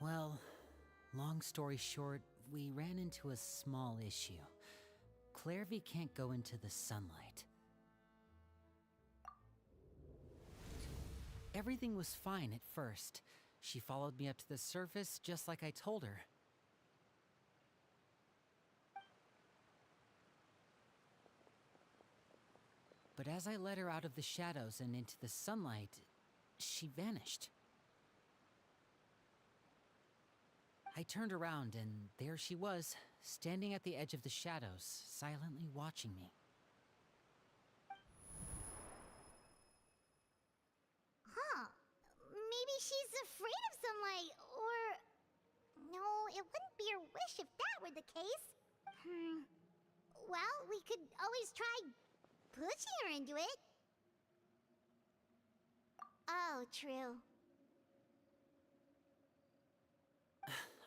Well, long story short, we ran into a small issue. Clairvy can't go into the sunlight. Everything was fine at first. She followed me up to the surface just like I told her. But as I led her out of the shadows and into the sunlight, she vanished. I turned around and there she was, standing at the edge of the shadows, silently watching me. Huh. Maybe she's afraid of sunlight, or... No, it wouldn't be her wish if that were the case. Well, we could always try pushing her into it. Oh, true.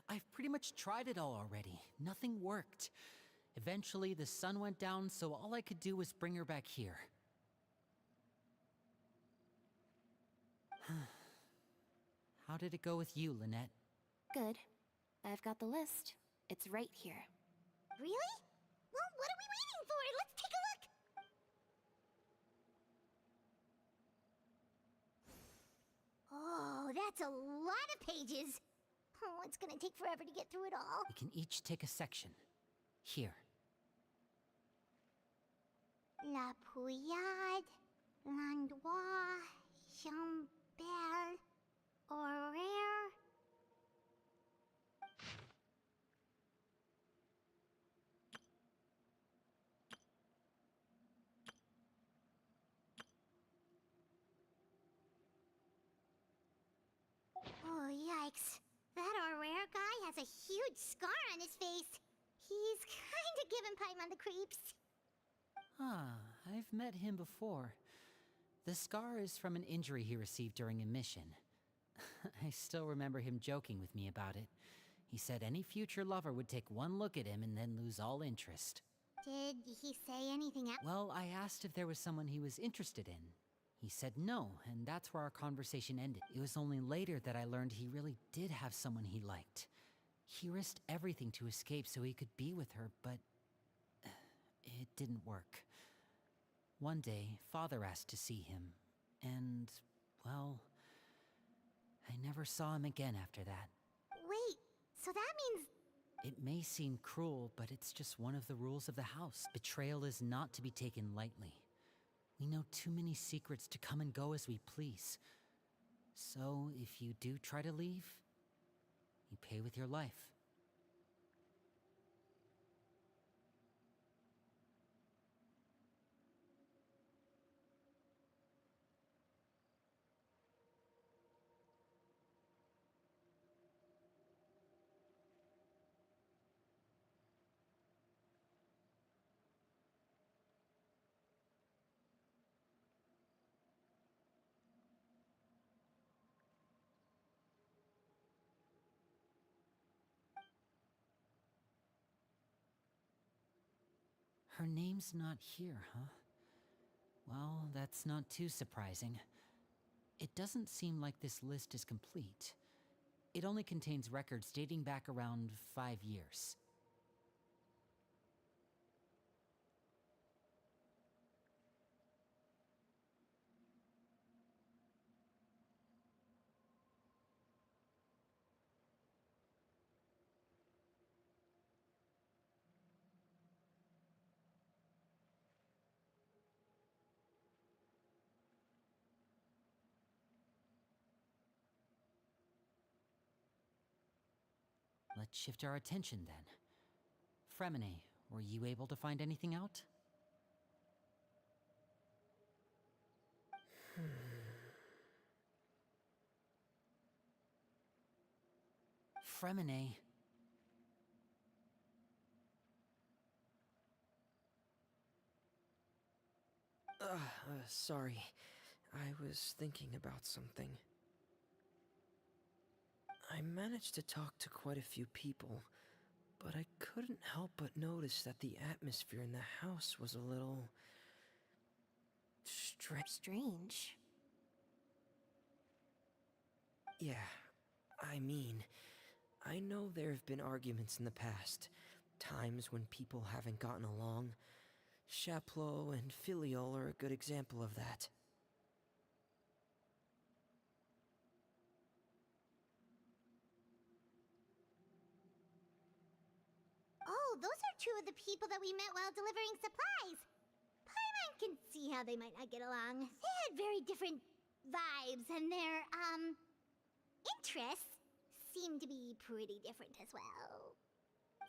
I've pretty much tried it all already. Nothing worked. Eventually, the sun went down, so all I could do was bring her back here. How did it go with you, Lynette? Good. I've got the list. It's right here. Really? Well, what are we waiting for? Let's take a look! Oh, that's a lot of pages. Oh, it's gonna take forever to get through it all. We can each take a section. Here. La Pouillade, L'Endroit, Chambel, Horaire. Oh, yikes. That Horaire guy has a huge scar on his face. He's kinda giving Paimon the creeps. Ah, I've met him before. The scar is from an injury he received during a mission. I still remember him joking with me about it. He said any future lover would take one look at him and then lose all interest. Did he say anything else? Well, I asked if there was someone he was interested in. He said no, and that's where our conversation ended. It was only later that I learned he really did have someone he liked. He risked everything to escape so he could be with her, but it didn't work. One day, Father asked to see him, and, well, I never saw him again after that. Wait, so that means... It may seem cruel, but it's just one of the rules of the house. Betrayal is not to be taken lightly. We know too many secrets to come and go as we please. So, if you do try to leave, you pay with your life. Her name's not here, huh? Well, that's not too surprising. It doesn't seem like this list is complete. It only contains records dating back around 5 years. Let's shift our attention then. Fremine, were you able to find anything out? Fremine. Sorry. I was thinking about something. I managed to talk to quite a few people, but I couldn't help but notice that the atmosphere in the house was a little... Strange. Yeah, I mean, I know there have been arguments in the past, times when people haven't gotten along. Chaplot and Filial are a good example of that. Oh, those are two of the people that we met while delivering supplies. Paimon can see how they might not get along. They had very different vibes, and their, interests seem to be pretty different as well.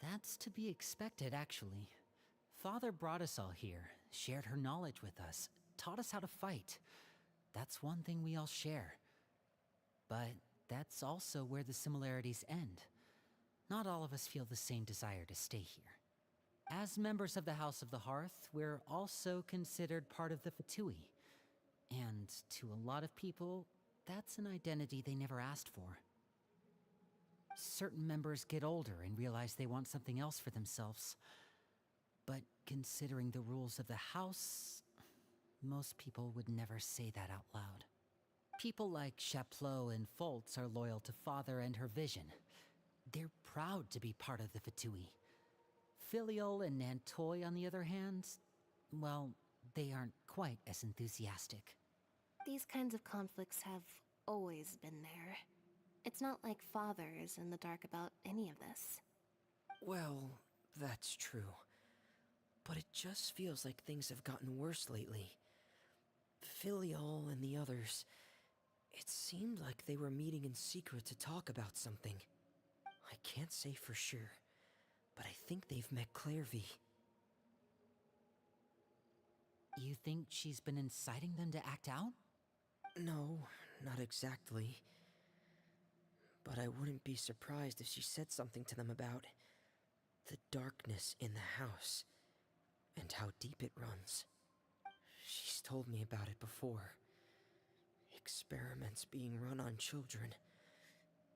That's to be expected, actually. Father brought us all here, shared her knowledge with us, taught us how to fight. That's one thing we all share. But that's also where the similarities end. Not all of us feel the same desire to stay here. As members of the House of the Hearth, we're also considered part of the Fatui. And to a lot of people, that's an identity they never asked for. Certain members get older and realize they want something else for themselves. But considering the rules of the house, most people would never say that out loud. People like Chaplot and Foltz are loyal to Father and her vision. They're proud to be part of the Fatui. Filial and Nantoy, on the other hand, well, they aren't quite as enthusiastic. These kinds of conflicts have always been there. It's not like Father is in the dark about any of this. Well, that's true. But it just feels like things have gotten worse lately. Filial and the others, it seemed like they were meeting in secret to talk about something. I can't say for sure, but I think they've met Clairvy. You think she's been inciting them to act out? No, not exactly. But I wouldn't be surprised if she said something to them about the darkness in the house and how deep it runs. She's told me about it before. Experiments being run on children.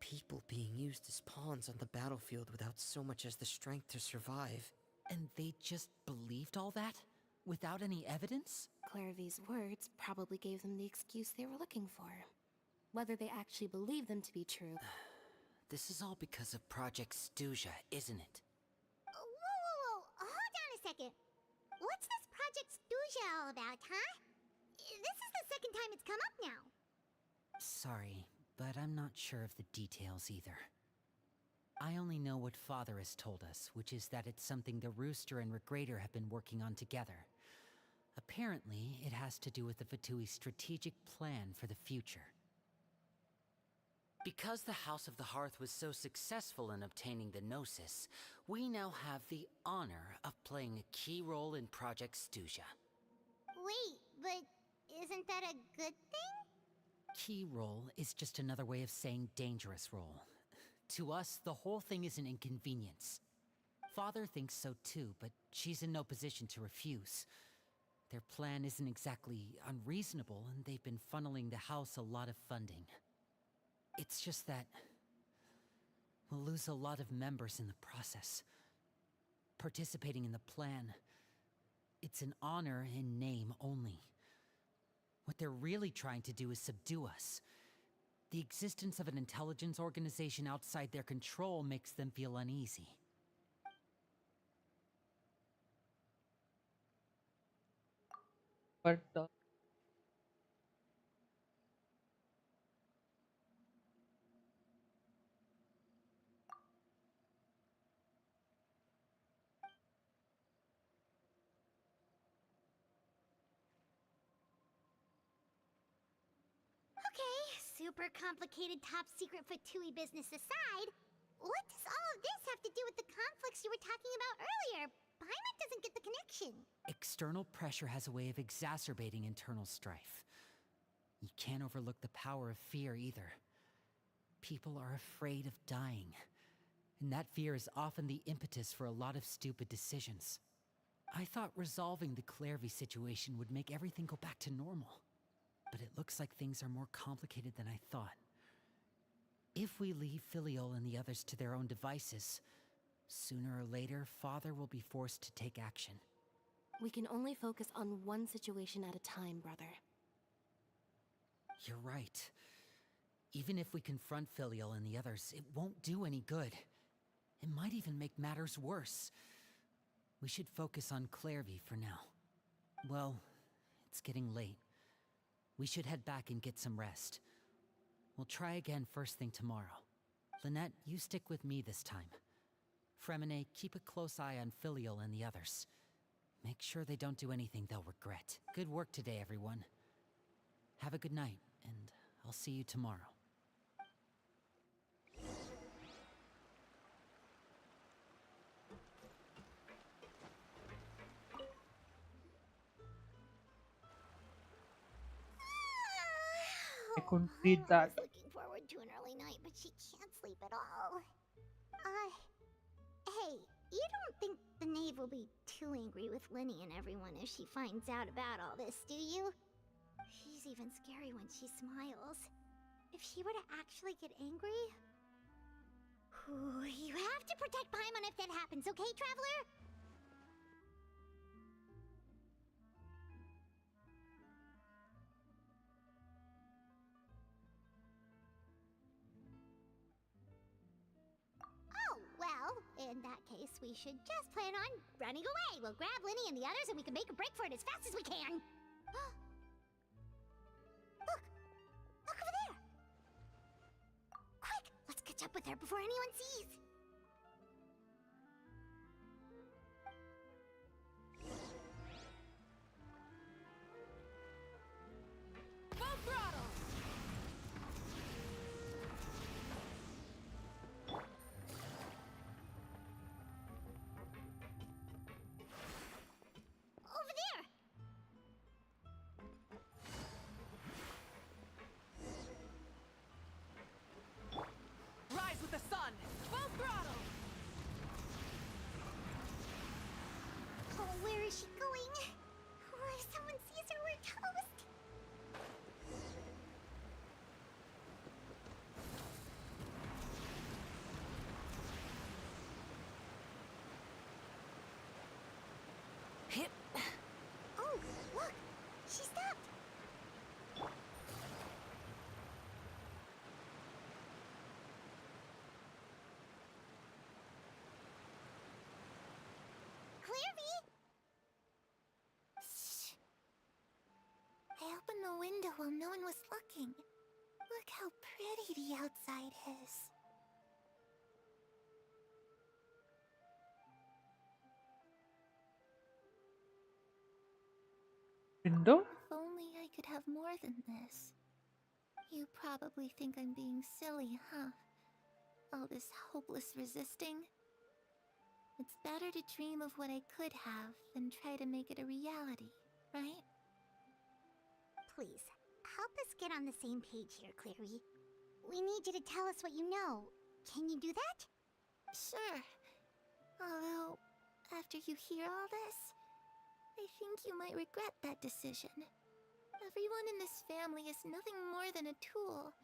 People being used as pawns on the battlefield without so much as the strength to survive. And they just believed all that? Without any evidence? Clairvy's words probably gave them the excuse they were looking for. Whether they actually believe them to be true. This is all because of Project Stuja, isn't it? Whoa. Hold on a second. What's this Project Stuja all about, huh? This is the second time it's come up now. Sorry, but I'm not sure of the details either. I only know what Father has told us, which is that it's something the Rooster and Regrader have been working on together. Apparently, it has to do with the Fatui's strategic plan for the future. Because the House of the Hearth was so successful in obtaining the Gnosis, we now have the honor of playing a key role in Project Stuja. Wait, but isn't that a good thing? Key role is just another way of saying dangerous role. To us, the whole thing is an inconvenience. Father thinks so too, but she's in no position to refuse. Their plan isn't exactly unreasonable, and they've been funneling the house a lot of funding. It's just that we'll lose a lot of members in the process. Participating in the plan, it's an honor in name only. What they're really trying to do is subdue us. The existence of an intelligence organization outside their control makes them feel uneasy. But Okay, super complicated top secret Fatui business aside, what does all of this have to do with the conflicts you were talking about earlier? Paimon doesn't get the connection. External pressure has a way of exacerbating internal strife. You can't overlook the power of fear either. People are afraid of dying, and that fear is often the impetus for a lot of stupid decisions. I thought resolving the Clairvy situation would make everything go back to normal. But it looks like things are more complicated than I thought. If we leave Filial and the others to their own devices, sooner or later, Father will be forced to take action. We can only focus on one situation at a time, brother. You're right. Even if we confront Filial and the others, it won't do any good. It might even make matters worse. We should focus on Clairvy for now. Well, it's getting late. We should head back and get some rest. We'll try again first thing tomorrow. Lynette, you stick with me this time. Fremine, keep a close eye on Filial and the others. Make sure they don't do anything they'll regret. Good work today, everyone. Have a good night, and I'll see you tomorrow. I concede that. I was looking forward to an early night, but she can't sleep at all. Hey, you don't think the Knave will be too angry with Linny and everyone if she finds out about all this, do you? She's even scary when she smiles. If she were to actually get angry... You have to protect Paimon if that happens, okay, Traveler? Oh, well, in that case, we should just plan on running away. We'll grab Linny and the others and we can make a break for it as fast as we can. Look! Look over there! Quick! Let's catch up with her before anyone sees! Full throttle! Over there! Rise with the sun! Full throttle! Oh, where is she going? Oh, if someone sees her, we're toast! Hit! Oh, look! She stopped! Clairvy! Shh! I opened the window while no one was looking. Look how pretty the outside is. Window? If only I could have more than this. You probably think I'm being silly, huh? All this hopeless resisting? It's better to dream of what I could have than try to make it a reality, right? Please, help us get on the same page here, Clary. We need you to tell us what you know. Can you do that? Sure. Although, after you hear all this, I think you might regret that decision. Everyone in this family is nothing more than a tool.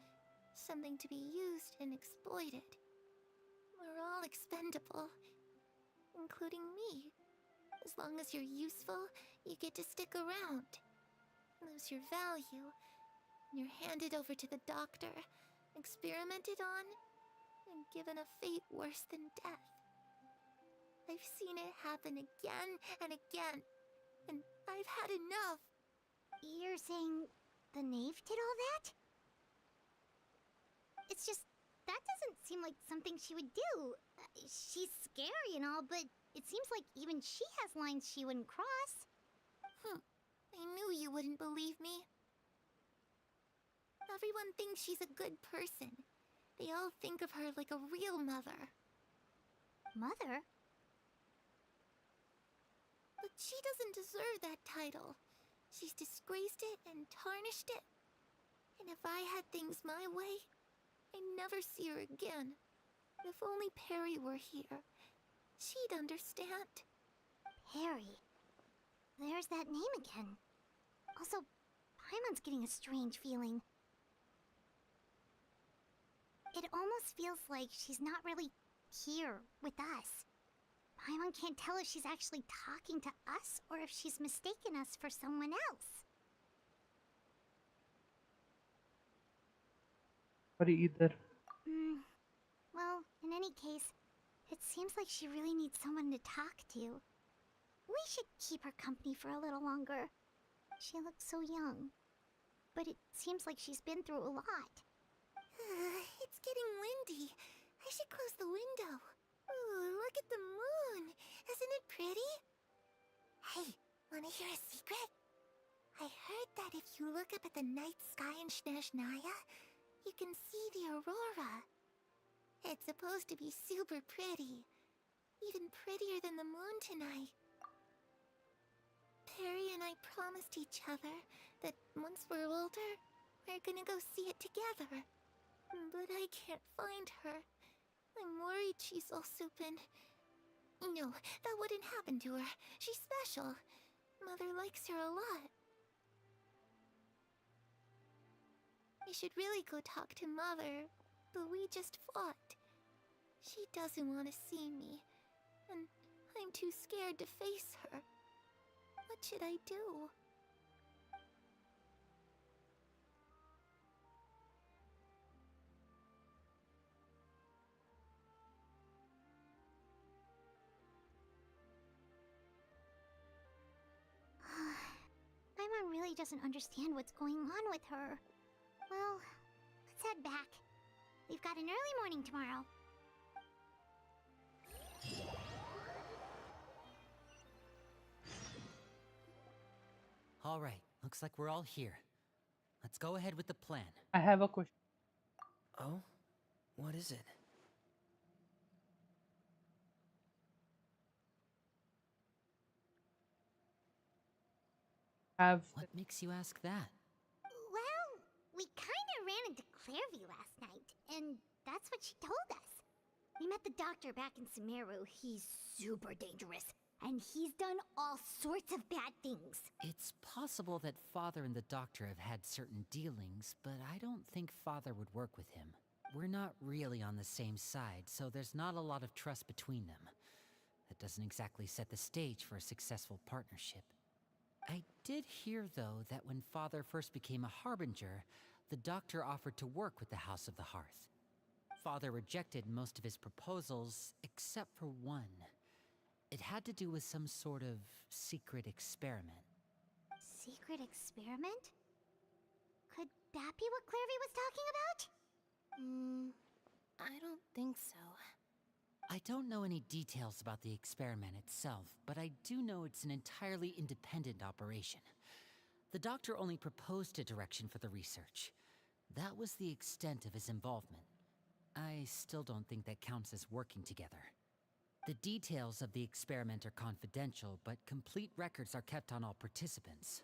Something to be used and exploited. We're all expendable. Including me. As long as you're useful, you get to stick around. Lose your value, and you're handed over to the doctor, experimented on, and given a fate worse than death. I've seen it happen again and again, and I've had enough. You're saying the Knave did all that? It's just, that doesn't seem like something she would do. She's scary and all, but it seems like even she has lines she wouldn't cross. I knew you wouldn't believe me. Everyone thinks she's a good person. They all think of her like a real mother. Mother? But she doesn't deserve that title. She's disgraced it and tarnished it. And if I had things my way, I'd never see her again. If only Perry were here, she'd understand. Perry? There's that name again. Also, Paimon's getting a strange feeling. It almost feels like she's not really here with us. Paimon can't tell if she's actually talking to us or if she's mistaken us for someone else. worry either. Well, in any case, it seems like she really needs someone to talk to. We should keep her company for a little longer. She looks so young. But it seems like she's been through a lot. It's getting windy. I should close the window. Ooh, look at the moon. Isn't it pretty? Hey, wanna hear a secret? I heard that if you look up at the night sky in Snezhnaya, you can see the aurora. It's supposed to be super pretty. Even prettier than the moon tonight. Perry and I promised each other that once we're older, we're gonna go see it together. But I can't find her. I'm worried she's also been... No, that wouldn't happen to her. She's special. Mother likes her a lot. We should really go talk to Mother, but we just fought. She doesn't want to see me, and I'm too scared to face her. What should I do? Paimon really doesn't understand what's going on with her. Well, let's head back. We've got an early morning tomorrow. All right, looks like we're all here. Let's go ahead with the plan. I have a question. Oh? What is it? What makes you ask that? Well, we kinda ran into Clairvy last night, and that's what she told us. We met the doctor back in Sumeru. He's super dangerous, and he's done all sorts of bad things. It's possible that Father and the doctor have had certain dealings, but I don't think Father would work with him. We're not really on the same side, so there's not a lot of trust between them. That doesn't exactly set the stage for a successful partnership. I did hear, though, that when Father first became a Harbinger, the doctor offered to work with the House of the Hearth. Father rejected most of his proposals, except for one. It had to do with some sort of secret experiment. Secret experiment? Could that be what Clairvy was talking about? I don't think so. I don't know any details about the experiment itself, but I do know it's an entirely independent operation. The doctor only proposed a direction for the research. That was the extent of his involvement. I still don't think that counts as working together. The details of the experiment are confidential, but complete records are kept on all participants.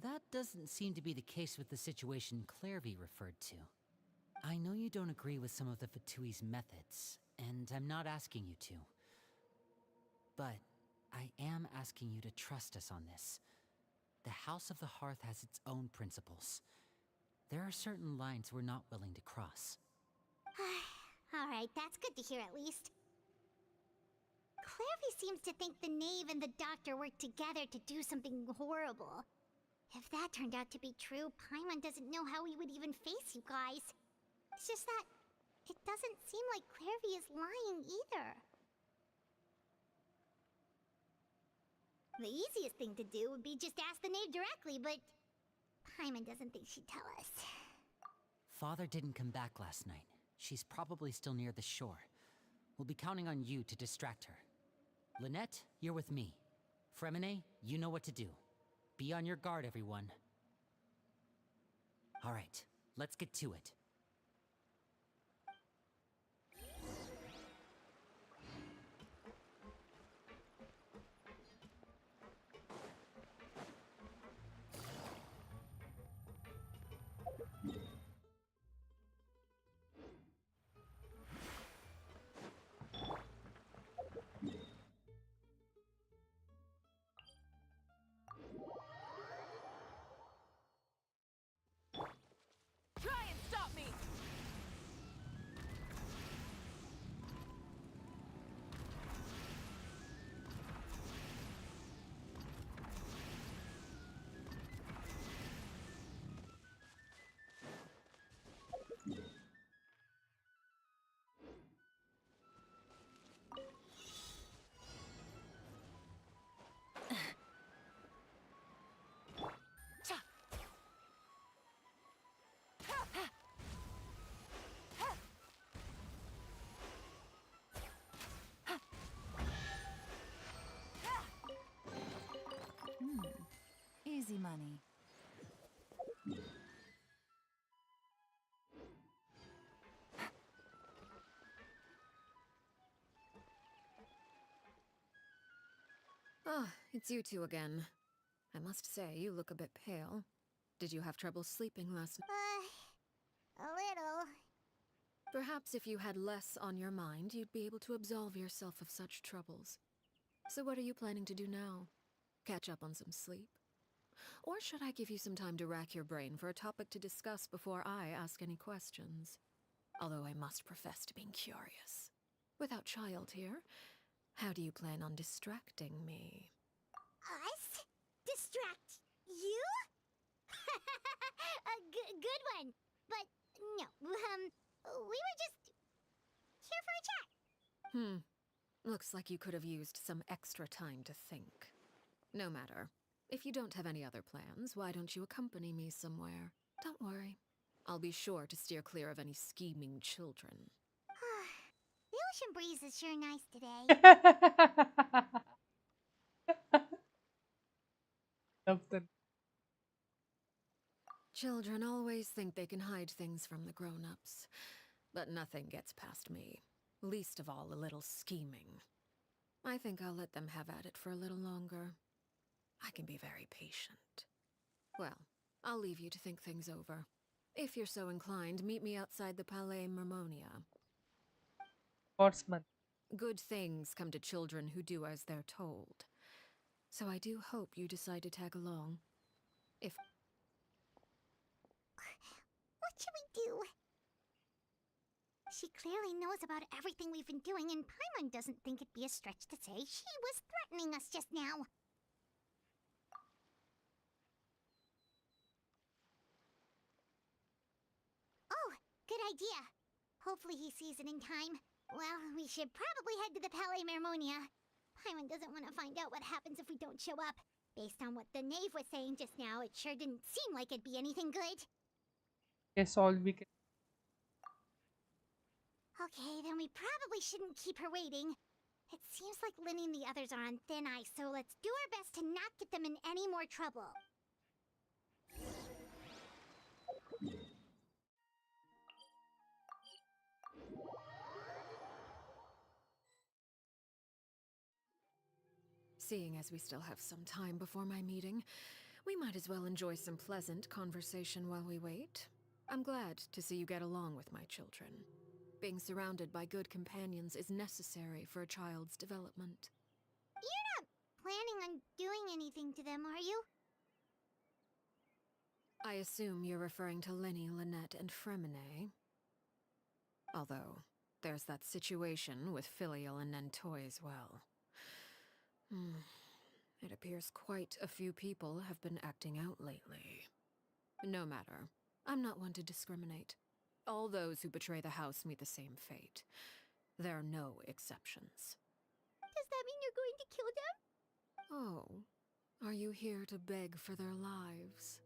That doesn't seem to be the case with the situation Clairvy referred to. I know you don't agree with some of the Fatui's methods, and I'm not asking you to. But I am asking you to trust us on this. The House of the Hearth has its own principles. There are certain lines we're not willing to cross. Alright, that's good to hear at least. Clairvy seems to think the Knave and the Doctor worked together to do something horrible. If that turned out to be true, Paimon doesn't know how he would even face you guys. It's just that it doesn't seem like Clairvy is lying either. The easiest thing to do would be just ask the Knave directly, but Paimon doesn't think she'd tell us. Father didn't come back last night. She's probably still near the shore. We'll be counting on you to distract her. Lynette, you're with me. Fremine, you know what to do. Be on your guard, everyone. All right, let's get to it. Try and stop me! Easy money. Ah, it's you two again. I must say, you look a bit pale. Did you have trouble sleeping last night? A little. Perhaps if you had less on your mind, you'd be able to absolve yourself of such troubles. So what are you planning to do now? Catch up on some sleep? Or should I give you some time to rack your brain for a topic to discuss before I ask any questions? Although I must profess to being curious. Without child here, how do you plan on distracting me? Us? Distract you? A good one. But no, we were just here for a chat. Looks like you could have used some extra time to think. No matter. If you don't have any other plans, why don't you accompany me somewhere? Don't worry. I'll be sure to steer clear of any scheming children. The ocean breeze is sure nice today. Love that. Children always think they can hide things from the grown-ups. But nothing gets past me. Least of all, a little scheming. I think I'll let them have at it for a little longer. I can be very patient. Well, I'll leave you to think things over. If you're so inclined, meet me outside the Palais Mermonia. Sportsman. Good things come to children who do as they're told. So I do hope you decide to tag along. If... What should we do? She clearly knows about everything we've been doing, and Paimon doesn't think it'd be a stretch to say she was threatening us just now. Oh, good idea. Hopefully he sees it in time. Well, we should probably head to the Palais Mermonia. Paimon doesn't want to find out what happens if we don't show up. Based on what the Knave was saying just now, it sure didn't seem like it'd be anything good. Guess all we can. Okay, then we probably shouldn't keep her waiting. It seems like Linny and the others are on thin ice, so let's do our best to not get them in any more trouble. Seeing as we still have some time before my meeting, we might as well enjoy some pleasant conversation while we wait. I'm glad to see you get along with my children. Being surrounded by good companions is necessary for a child's development. You're not planning on doing anything to them, are you? I assume you're referring to Lenny, Lynette, and Fremine. Although, there's that situation with Filial and Nentoy as well. It appears quite a few people have been acting out lately. No matter. I'm not one to discriminate. All those who betray the house meet the same fate. There are no exceptions. Does that mean you're going to kill them? Oh, are you here to beg for their lives?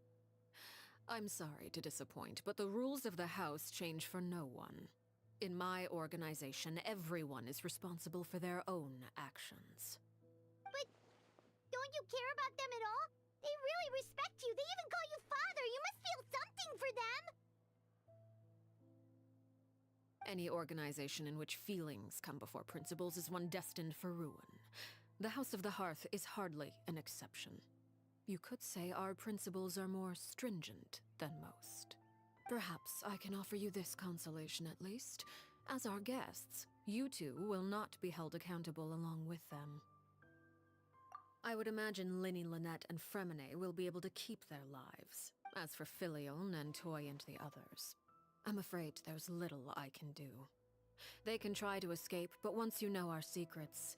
I'm sorry to disappoint, but the rules of the house change for no one. In my organization, everyone is responsible for their own actions. But don't you care about them at all? They really respect you. They even call you father. You must feel something for them. Any organization in which feelings come before principles is one destined for ruin. The House of the Hearth is hardly an exception. You could say our principles are more stringent than most. Perhaps I can offer you this consolation at least. As our guests, you two will not be held accountable along with them. I would imagine Linny, Lynette, and Fremine will be able to keep their lives. As for Filial, Nentoy, and the others, I'm afraid there's little I can do. They can try to escape, but once you know our secrets,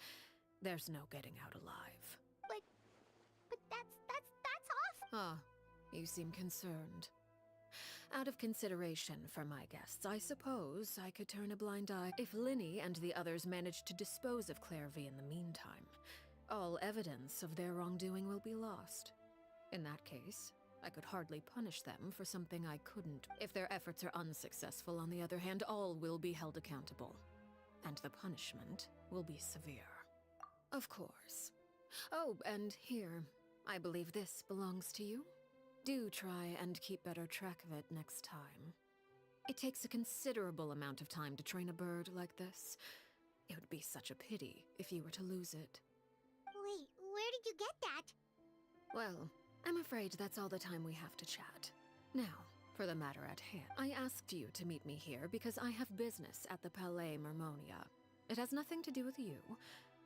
there's no getting out alive. But that's awful. Ah, you seem concerned. Out of consideration for my guests, I suppose I could turn a blind eye if Linny and the others manage to dispose of Clairvy in the meantime. All evidence of their wrongdoing will be lost. In that case, I could hardly punish them for something I couldn't. If their efforts are unsuccessful, on the other hand, all will be held accountable. And the punishment will be severe. Of course. Oh, and here, I believe this belongs to you. Do try and keep better track of it next time. It takes a considerable amount of time to train a bird like this. It would be such a pity if you were to lose it. Wait, where did you get that? Well, I'm afraid that's all the time we have to chat. Now, for the matter at hand. I asked you to meet me here because I have business at the Palais Mermonia. It has nothing to do with you,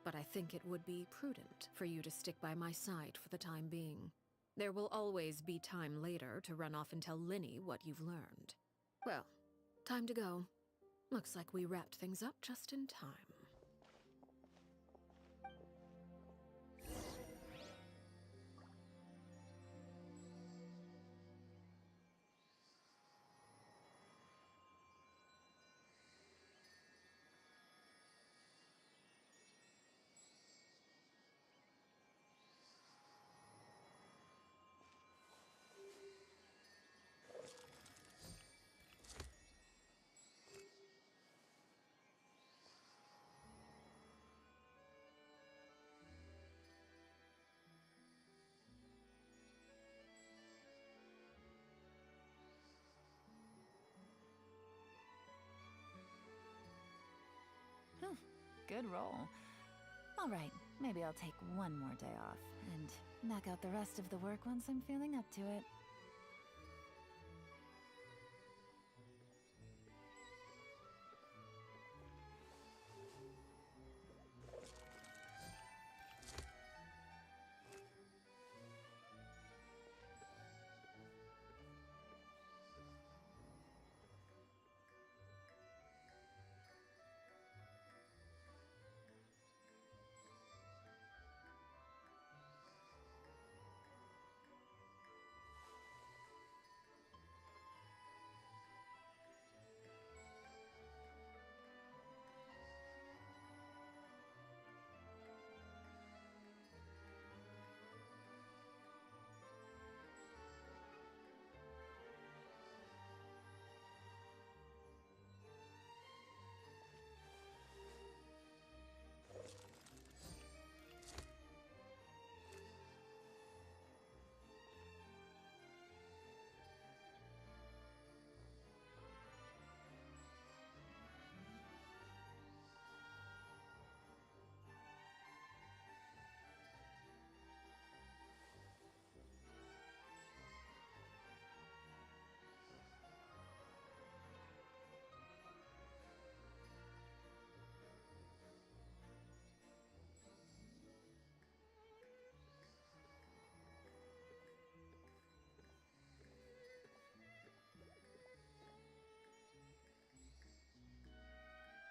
but I think it would be prudent for you to stick by my side for the time being. There will always be time later to run off and tell Linny what you've learned. Well, time to go. Looks like we wrapped things up just in time. Good roll. All right, maybe I'll take one more day off and knock out the rest of the work once I'm feeling up to it.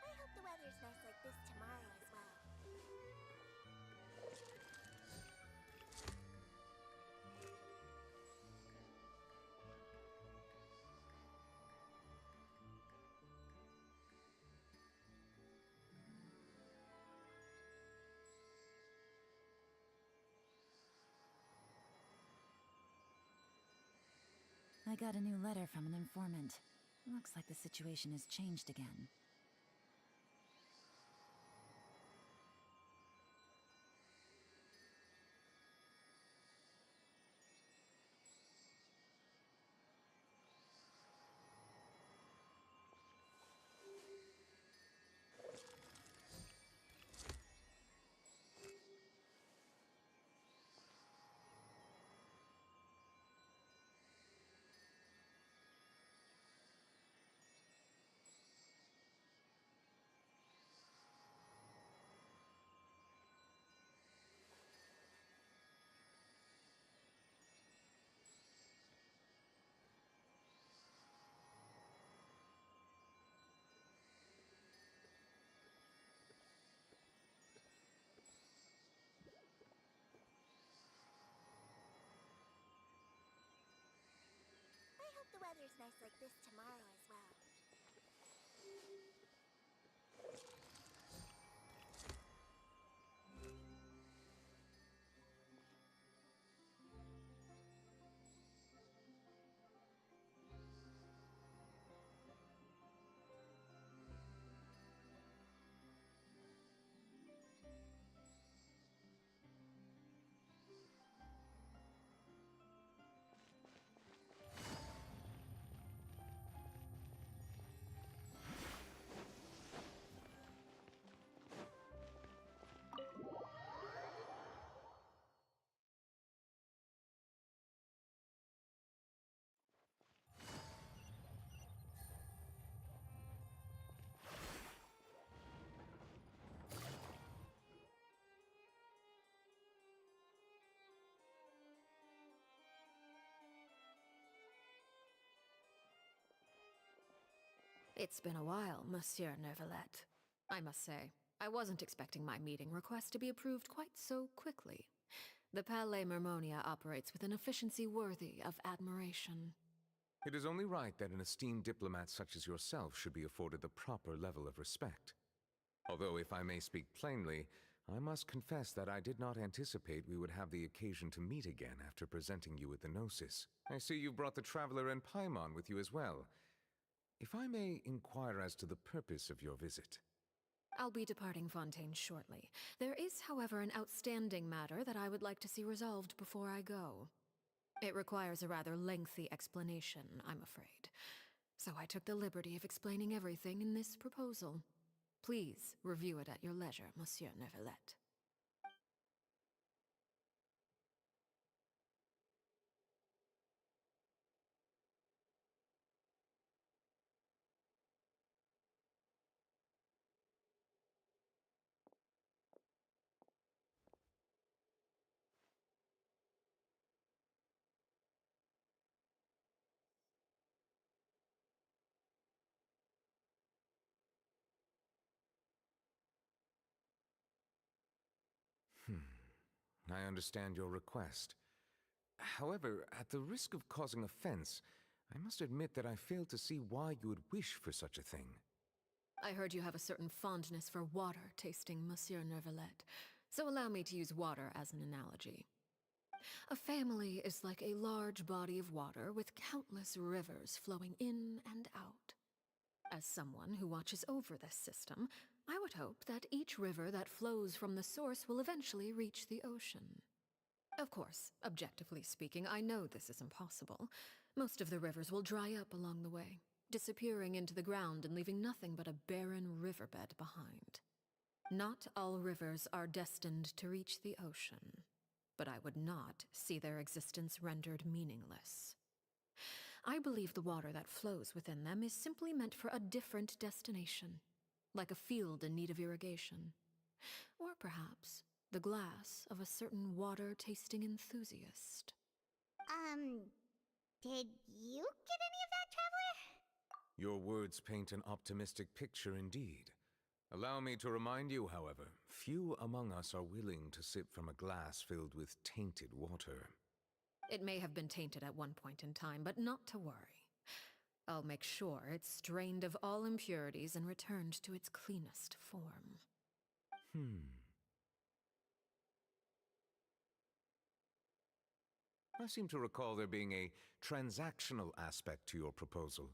I hope the weather's nice like this tomorrow as well. I got a new letter from an informant. Looks like the situation has changed again. I hope the weather's nice like this tomorrow as well. It's been a while, Monsieur Neuvillette. I must say, I wasn't expecting my meeting request to be approved quite so quickly. The Palais Mermonia operates with an efficiency worthy of admiration. It is only right that an esteemed diplomat such as yourself should be afforded the proper level of respect. Although, if I may speak plainly, I must confess that I did not anticipate we would have the occasion to meet again after presenting you with the Gnosis. I see you brought the Traveler and Paimon with you as well. If I may inquire as to the purpose of your visit. I'll be departing Fontaine shortly. There is, however, an outstanding matter that I would like to see resolved before I go. It requires a rather lengthy explanation, I'm afraid. So I took the liberty of explaining everything in this proposal. Please review it at your leisure, Monsieur Neuvillette. I understand your request. However, at the risk of causing offense, I must admit that I fail to see why you would wish for such a thing. I heard you have a certain fondness for water tasting, Monsieur Neuvillette, so allow me to use water as an analogy. A family is like a large body of water with countless rivers flowing in and out. As someone who watches over this system, I would hope that each river that flows from the source will eventually reach the ocean. Of course, objectively speaking, I know this is impossible. Most of the rivers will dry up along the way, disappearing into the ground and leaving nothing but a barren riverbed behind. Not all rivers are destined to reach the ocean, but I would not see their existence rendered meaningless. I believe the water that flows within them is simply meant for a different destination, like a field in need of irrigation. Or perhaps the glass of a certain water-tasting enthusiast. Did you get any of that, Traveler? Your words paint an optimistic picture indeed. Allow me to remind you, however, few among us are willing to sip from a glass filled with tainted water. It may have been tainted at one point in time, but not to worry. I'll make sure it's strained of all impurities and returned to its cleanest form. I seem to recall there being a transactional aspect to your proposal.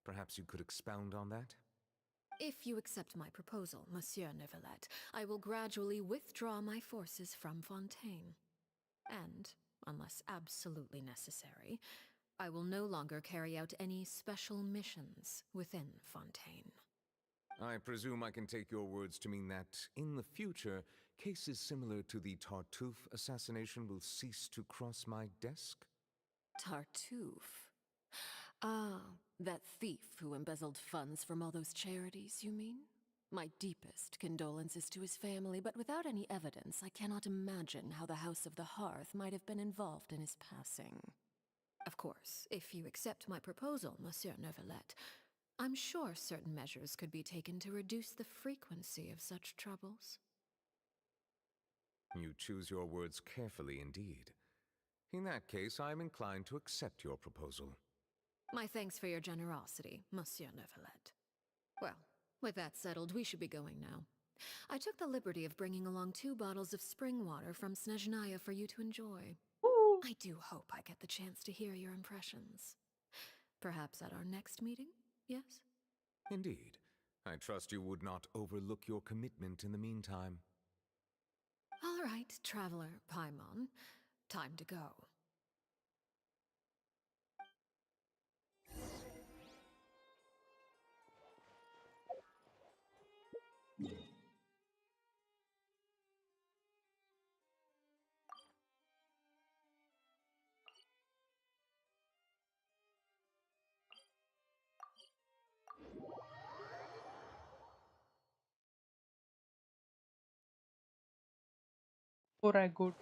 Perhaps you could expound on that? If you accept my proposal, Monsieur Neuvillette, I will gradually withdraw my forces from Fontaine. And, unless absolutely necessary, I will no longer carry out any special missions within Fontaine. I presume I can take your words to mean that, in the future, cases similar to the Tartuffe assassination will cease to cross my desk? Tartuffe? Ah, that thief who embezzled funds from all those charities, you mean? My deepest condolences to his family, but without any evidence, I cannot imagine how the House of the Hearth might have been involved in his passing. Of course, if you accept my proposal, Monsieur Neuvillette, I'm sure certain measures could be taken to reduce the frequency of such troubles. You choose your words carefully indeed. In that case, I am inclined to accept your proposal. My thanks for your generosity, Monsieur Neuvillette. Well, with that settled, we should be going now. I took the liberty of bringing along 2 bottles of spring water from Snezhnaya for you to enjoy. I do hope I get the chance to hear your impressions. Perhaps at our next meeting, yes? Indeed. I trust you would not overlook your commitment in the meantime. All right, Traveler Paimon. Time to go. Before I go.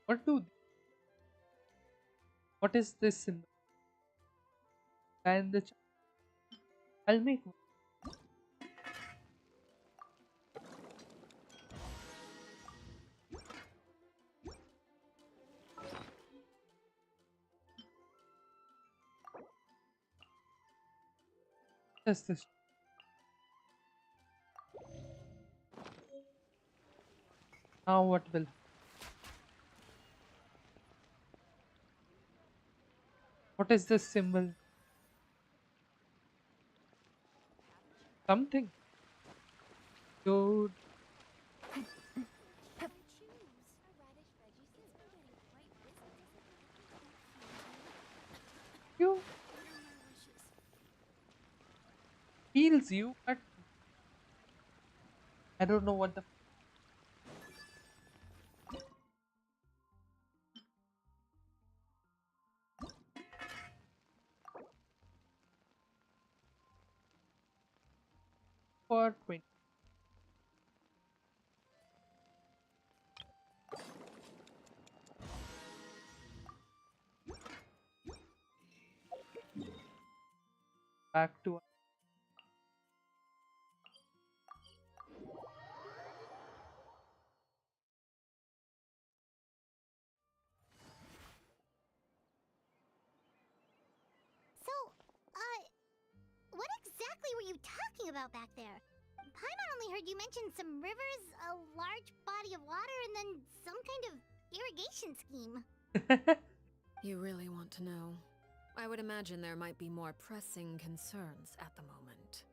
What do? What is this symbol? And the. I'll make one. Just this. Now what will? What is this symbol? Something. Dude. You heals you, but I don't know what the. For 20. Back to. So, what exactly were you talking about back there? Paimon only heard you mention some rivers, a large body of water, and then some kind of irrigation scheme. You really want to know? I would imagine there might be more pressing concerns at the moment.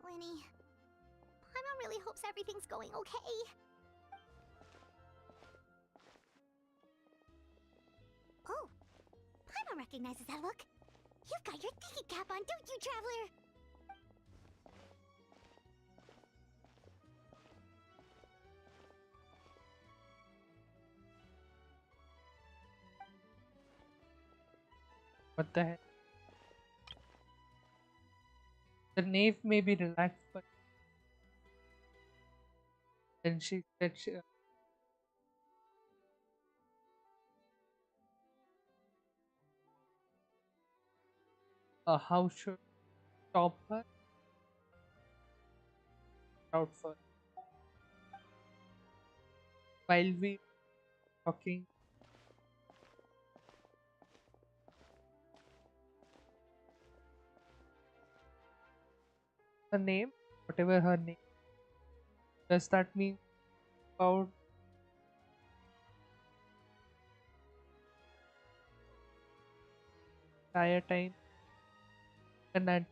Winnie, Paimon really hopes everything's going okay. Oh, Paimon recognizes that look. You've got your thinking cap on, don't you, Traveler? What the heck? The knave may be relaxed, but then she said how should stop her out for while we talking. Her name, whatever her name, does that mean about entire time? And that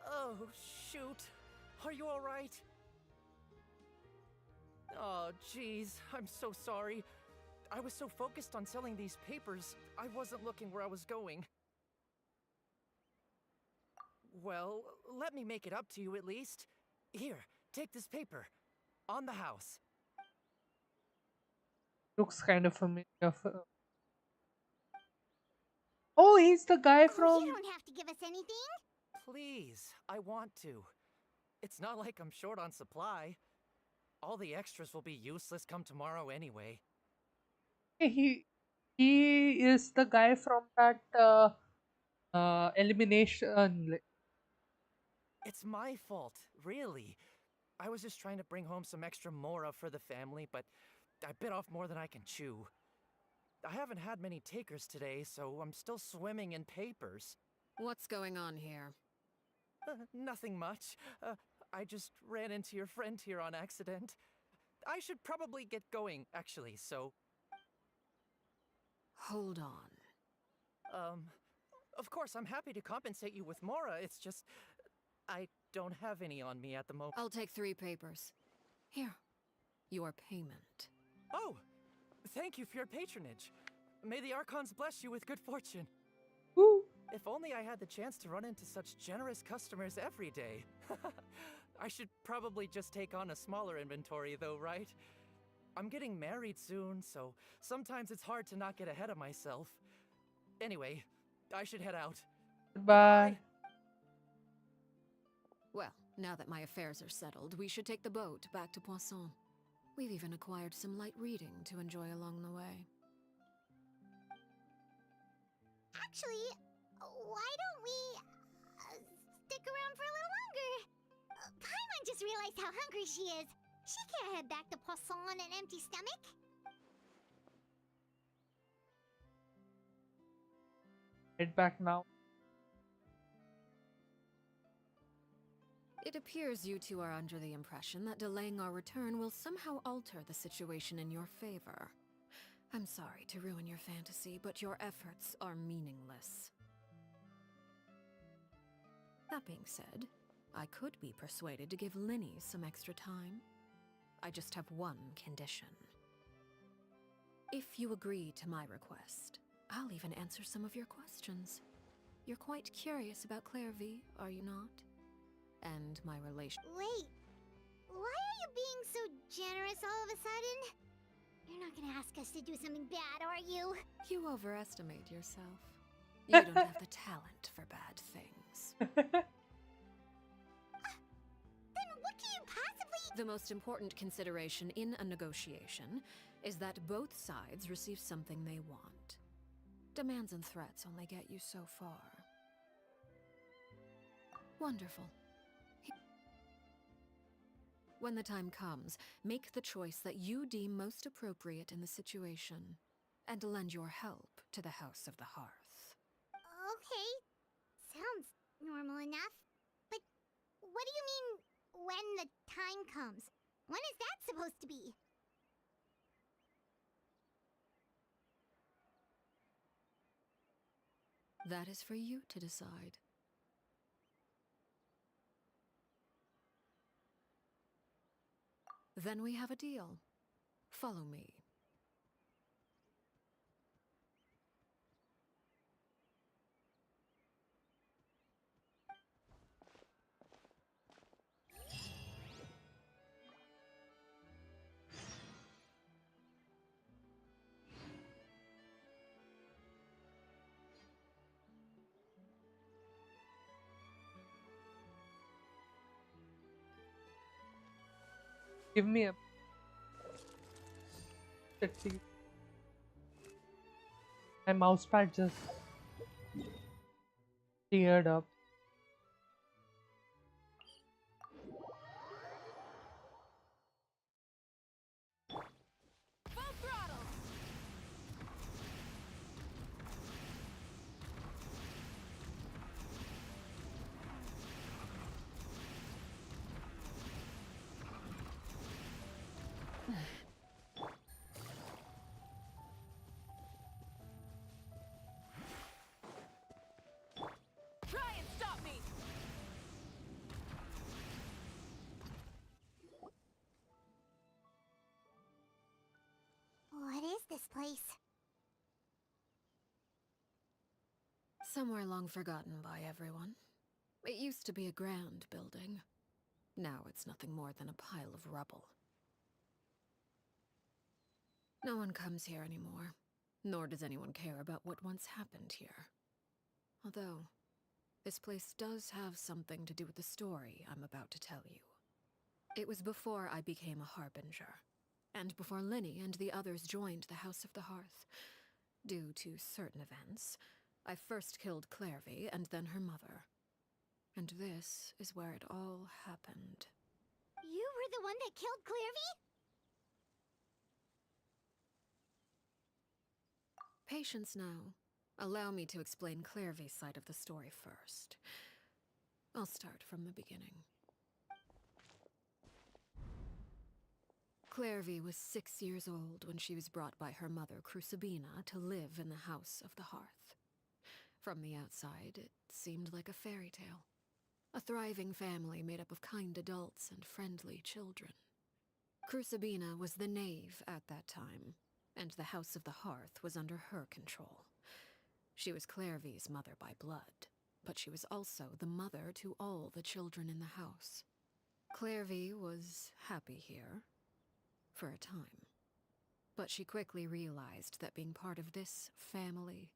Oh, shoot. Are you alright? Oh, jeez. I'm so sorry. I was so focused on selling these papers, I wasn't looking where I was going. Well, let me make it up to you at least. Here, take this paper. On the house. looks kind of familiar. Oh, he's the guy Oh, you from. don't have to give us anything. Please, I want to. It's not like I'm short on supply. All the extras will be useless come tomorrow anyway. He is the guy from that elimination. It's my fault, really. I was just trying to bring home some extra mora for the family, but I bit off more than I can chew. I haven't had many takers today, so I'm still swimming in papers. What's going on here? Nothing much. I just ran into your friend here on accident. I should probably get going, actually, so... Hold on. Of course, I'm happy to compensate you with mora, it's just... I don't have any on me at the moment. I'll take 3 papers. Here. Your payment. Oh! Thank you for your patronage. May the Archons bless you with good fortune. Woo. If only I had the chance to run into such generous customers every day. I should probably just take on a smaller inventory though, right? I'm getting married soon, so sometimes it's hard to not get ahead of myself. Anyway, I should head out. Goodbye. Well, now that my affairs are settled, we should take the boat back to Poisson. We've even acquired some light reading to enjoy along the way. Actually, why don't we stick around for a little longer? Paimon just realized how hungry she is. She can't head back to Poisson on an empty stomach. Head back now. It appears you two are under the impression that delaying our return will somehow alter the situation in your favor. I'm sorry to ruin your fantasy, but your efforts are meaningless. That being said, I could be persuaded to give Linny some extra time. I just have one condition. If you agree to my request, I'll even answer some of your questions. You're quite curious about Clairvy, are you not? And my relation. Wait, why are you being so generous all of a sudden? You're not gonna ask us to do something bad, are you? You overestimate yourself. You don't have the talent for bad things. Then what do you possibly... The most important consideration in a negotiation is that both sides receive something they want. Demands and threats only get you so far. Wonderful. When the time comes, make the choice that you deem most appropriate in the situation, and lend your help to the House of the Hearth. Okay, sounds normal enough. But what do you mean, when the time comes? When is that supposed to be? That is for you to decide. Then we have a deal. Follow me. Give me a. Let's see. My mousepad just teared up. Full throttle! Try and stop me! What is this place? Somewhere long forgotten by everyone. It used to be a grand building. Now it's nothing more than a pile of rubble. No one comes here anymore, nor does anyone care about what once happened here. Although, this place does have something to do with the story I'm about to tell you. It was before I became a harbinger, and before Linny and the others joined the House of the Hearth. Due to certain events, I first killed Clairvy and then her mother. And this is where it all happened. You were the one that killed Clairvy? Patience now. Allow me to explain Clairvy's side of the story first. I'll start from the beginning. Clairvy was 6 years old when she was brought by her mother, Crucibina, to live in the House of the Hearth. From the outside, it seemed like a fairy tale. A thriving family made up of kind adults and friendly children. Crucibina was the Knave at that time, and the House of the Hearth was under her control. She was Clairvy's mother by blood, but she was also the mother to all the children in the house. Clairvy was happy here, for a time. But she quickly realized that being part of this family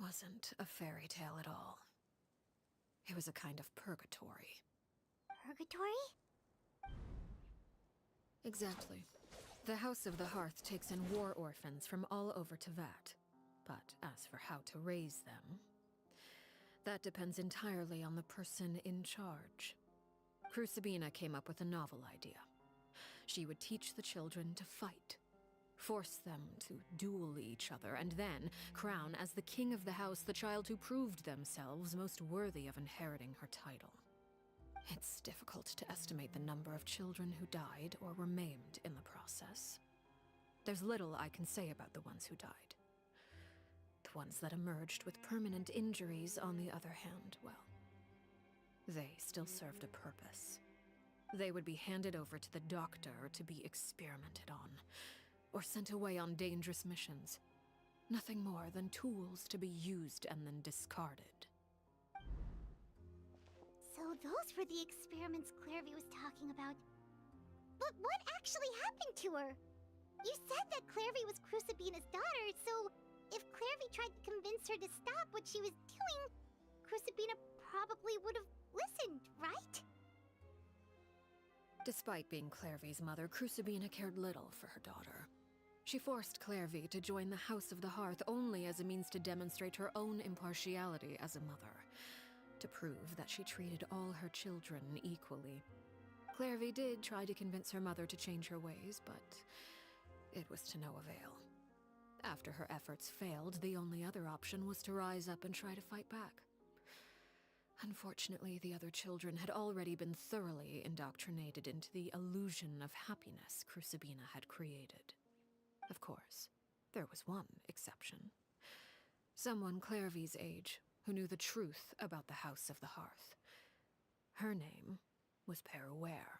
wasn't a fairy tale at all. It was a kind of purgatory. Purgatory? Exactly. The House of the Hearth takes in war orphans from all over Tevat. But as for how to raise them, that depends entirely on the person in charge. Crucibina came up with a novel idea. She would teach the children to fight, force them to duel each other, and then crown as the king of the house the child who proved themselves most worthy of inheriting her title. It's difficult to estimate the number of children who died or were maimed in the process. There's little I can say about the ones who died. The ones that emerged with permanent injuries, on the other hand, well, they still served a purpose. They would be handed over to the doctor to be experimented on, or sent away on dangerous missions. Nothing more than tools to be used and then discarded. So those were the experiments Clairvy was talking about. But what actually happened to her? You said that Clairvy was Crucibina's daughter, so if Clairvy tried to convince her to stop what she was doing, Crucibina probably would have listened, right? Despite being Clairvy's mother, Crucibina cared little for her daughter. She forced Clairvy to join the House of the Hearth only as a means to demonstrate her own impartiality as a mother, to prove that she treated all her children equally. Clairvy did try to convince her mother to change her ways, but it was to no avail. After her efforts failed, the only other option was to rise up and try to fight back. Unfortunately, the other children had already been thoroughly indoctrinated into the illusion of happiness Crucibina had created. Of course, there was one exception. Someone Clairvy's age who knew the truth about the House of the Hearth. Her name was Peruere.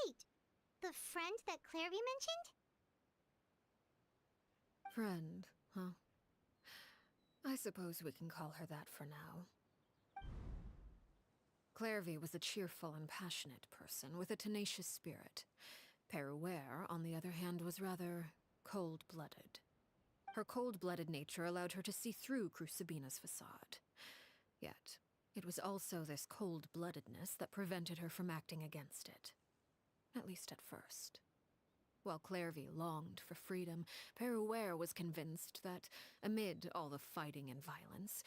Wait, the friend that Clairvy mentioned? Friend, huh? I suppose we can call her that for now. Clairvy was a cheerful and passionate person with a tenacious spirit. Peruere, on the other hand, was rather cold-blooded. Her cold-blooded nature allowed her to see through Crucibina's facade. Yet, it was also this cold-bloodedness that prevented her from acting against it. At least at first. While Clairvy longed for freedom, Peruere was convinced that, amid all the fighting and violence,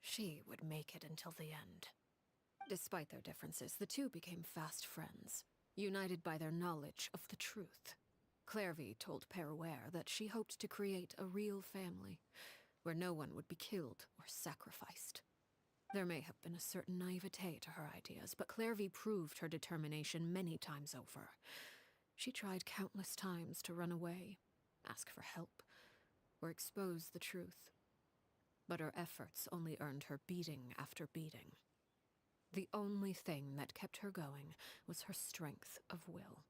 she would make it until the end. Despite their differences, the two became fast friends, united by their knowledge of the truth. Clairvy told Peruere that she hoped to create a real family, where no one would be killed or sacrificed. There may have been a certain naivete to her ideas, but Clairvy proved her determination many times over. She tried countless times to run away, ask for help, or expose the truth. But her efforts only earned her beating after beating. The only thing that kept her going was her strength of will.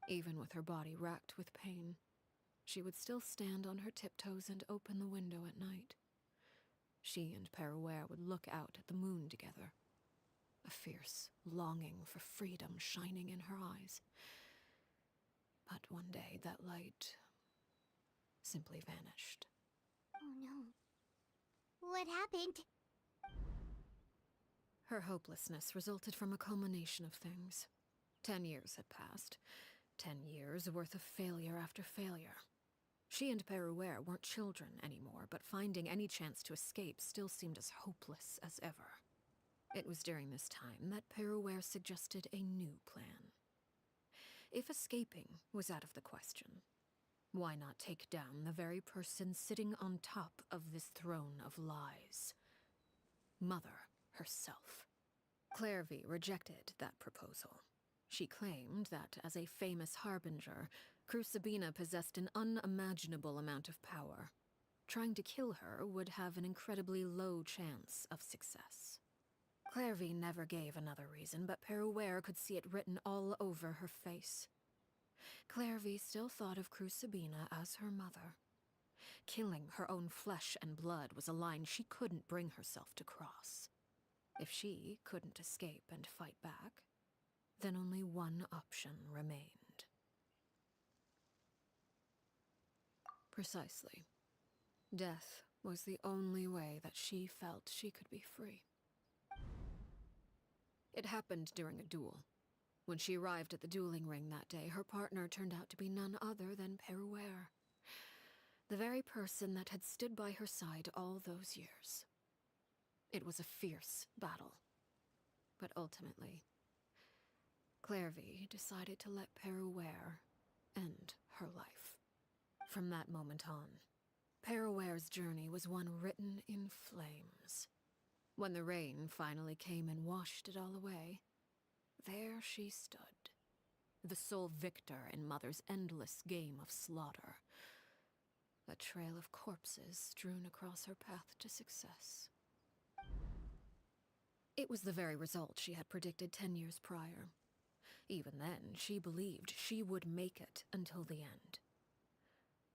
Even with her body racked with pain, she would still stand on her tiptoes and open the window at night. She and Peruere would look out at the moon together, a fierce longing for freedom shining in her eyes. But one day that light simply vanished. Oh no. What happened? Her hopelessness resulted from a culmination of things. 10 years had passed. 10 years worth of failure after failure. She and Peruere weren't children anymore, but finding any chance to escape still seemed as hopeless as ever. It was during this time that Peruere suggested a new plan. If escaping was out of the question, why not take down the very person sitting on top of this throne of lies? Mother herself. Clairvy rejected that proposal. She claimed that, as a famous harbinger, Crucibina possessed an unimaginable amount of power. Trying to kill her would have an incredibly low chance of success. Clairvy never gave another reason, but Peruere could see it written all over her face. Clairvy still thought of Crucibina as her mother. Killing her own flesh and blood was a line she couldn't bring herself to cross. If she couldn't escape and fight back, then only one option remained. Precisely. Death was the only way that she felt she could be free. It happened during a duel. When she arrived at the dueling ring that day, her partner turned out to be none other than Peruere. The very person that had stood by her side all those years. It was a fierce battle. But ultimately, Clairvy decided to let Peruere end her life. From that moment on, Peruere's journey was one written in flames. When the rain finally came and washed it all away, there she stood, the sole victor in Mother's endless game of slaughter. A trail of corpses strewn across her path to success. It was the very result she had predicted 10 years prior. Even then, she believed she would make it until the end.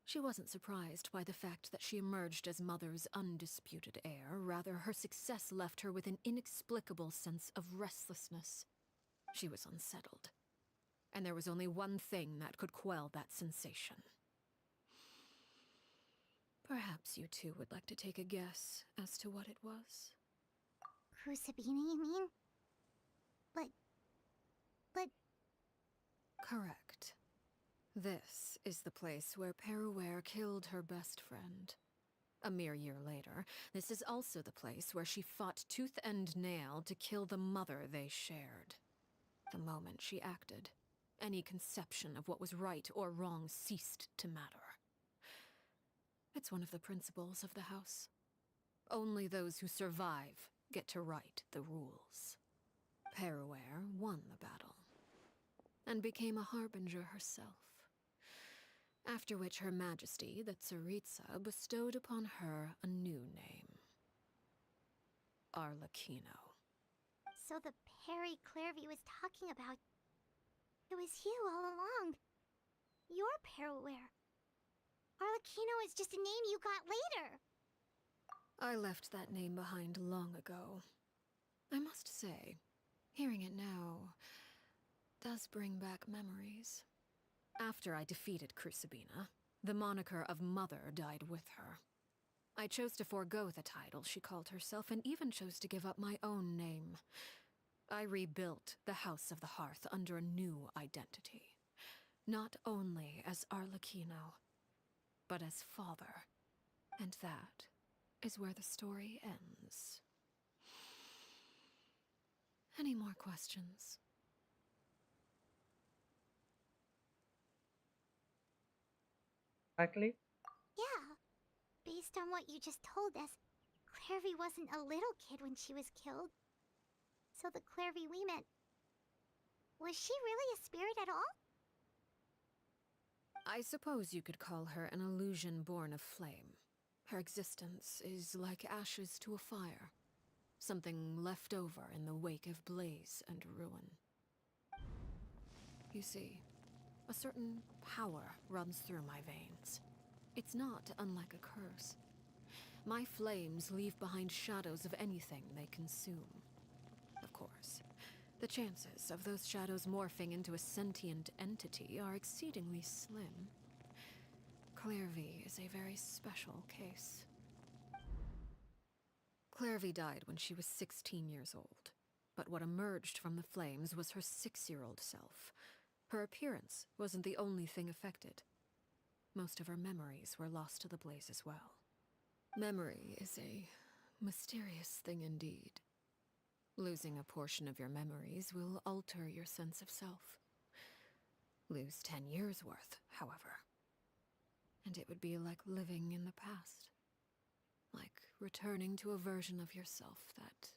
She wasn't surprised by the fact that she emerged as Mother's undisputed heir. Rather, her success left her with an inexplicable sense of restlessness. She was unsettled. And there was only one thing that could quell that sensation. Perhaps you two would like to take a guess as to what it was? Crucibina, you mean? But... Correct. This is the place where Peruere killed her best friend. A mere year later, this is also the place where she fought tooth and nail to kill the mother they shared. The moment she acted, any conception of what was right or wrong ceased to matter. It's one of the principles of the house. Only those who survive get to write the rules. Peruere won the battle, and became a harbinger herself. After which Her Majesty, the Tsaritsa, bestowed upon her a new name. Arlecchino. So the Perry Clairvy was talking about... It was you all along. You're Peruere. Arlecchino is just a name you got later. I left that name behind long ago. I must say, hearing it now does bring back memories. After I defeated Crucibina, the moniker of Mother died with her. I chose to forego the title she called herself, and even chose to give up my own name. I rebuilt the House of the Hearth under a new identity. Not only as Arlecchino, but as father. And that is where the story ends. Any more questions? Exactly. Yeah. Based on what you just told us, Clairvy wasn't a little kid when she was killed. So the Clairvy we met... Was she really a spirit at all? I suppose you could call her an illusion born of flame. Her existence is like ashes to a fire. Something left over in the wake of blaze and ruin. You see, a certain power runs through my veins. It's not unlike a curse. My flames leave behind shadows of anything they consume. Of course, the chances of those shadows morphing into a sentient entity are exceedingly slim. Clairvy is a very special case. Clairvy died when she was 16 years old, but what emerged from the flames was her 6-year-old self. Her appearance wasn't the only thing affected. Most of her memories were lost to the blaze as well. Memory is a mysterious thing indeed. Losing a portion of your memories will alter your sense of self. Lose 10 years' worth, however, and it would be like living in the past. Like returning to a version of yourself that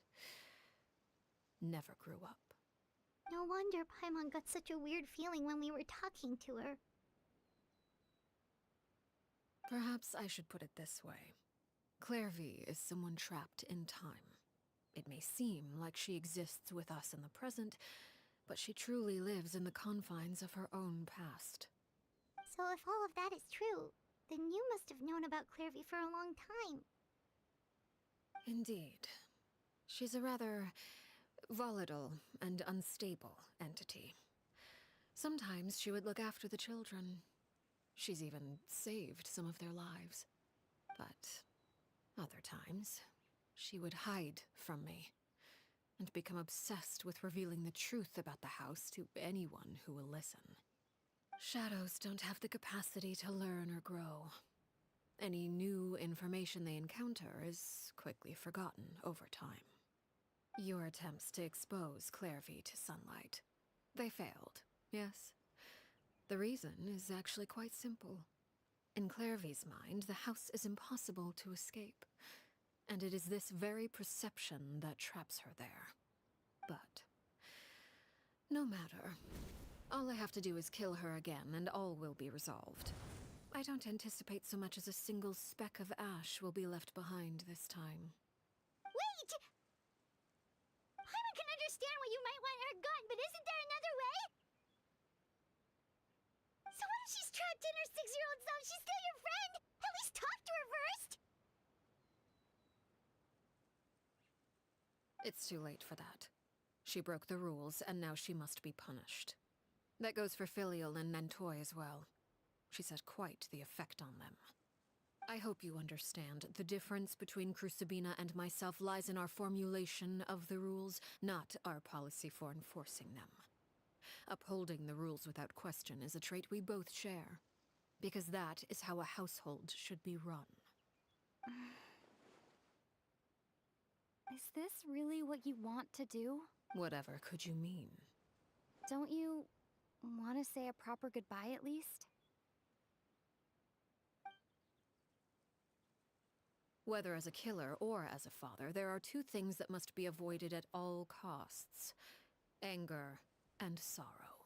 never grew up. No wonder Paimon got such a weird feeling when we were talking to her. Perhaps I should put it this way. Clairvy is someone trapped in time. It may seem like she exists with us in the present, but she truly lives in the confines of her own past. So if all of that is true, then you must have known about Clairvy for a long time. Indeed. She's a rather volatile and unstable entity. Sometimes she would look after the children. She's even saved some of their lives. But other times, she would hide from me and become obsessed with revealing the truth about the house to anyone who will listen. Shadows don't have the capacity to learn or grow. Any new information they encounter is quickly forgotten over time. Your attempts to expose Clairvy to sunlight. They failed, yes? The reason is actually quite simple. In Clairvy's mind, the house is impossible to escape, and it is this very perception that traps her there. But no matter. All I have to do is kill her again, and all will be resolved. I don't anticipate so much as a single speck of ash will be left behind this time. Wait! Paimon can understand why you might want her gone, but isn't there another way? So what if she's trapped in her 6-year-old self? She's still your friend! At least talk to her first! It's too late for that. She broke the rules, and now she must be punished. That goes for Filial and Nantoy as well. She's had quite the effect on them. I hope you understand. The difference between Crucibina and myself lies in our formulation of the rules, not our policy for enforcing them. Upholding the rules without question is a trait we both share, because that is how a household should be run. Is this really what you want to do? Whatever could you mean? Don't you want to say a proper goodbye at least? Whether as a killer or as a father, there are two things that must be avoided at all costs: anger and sorrow.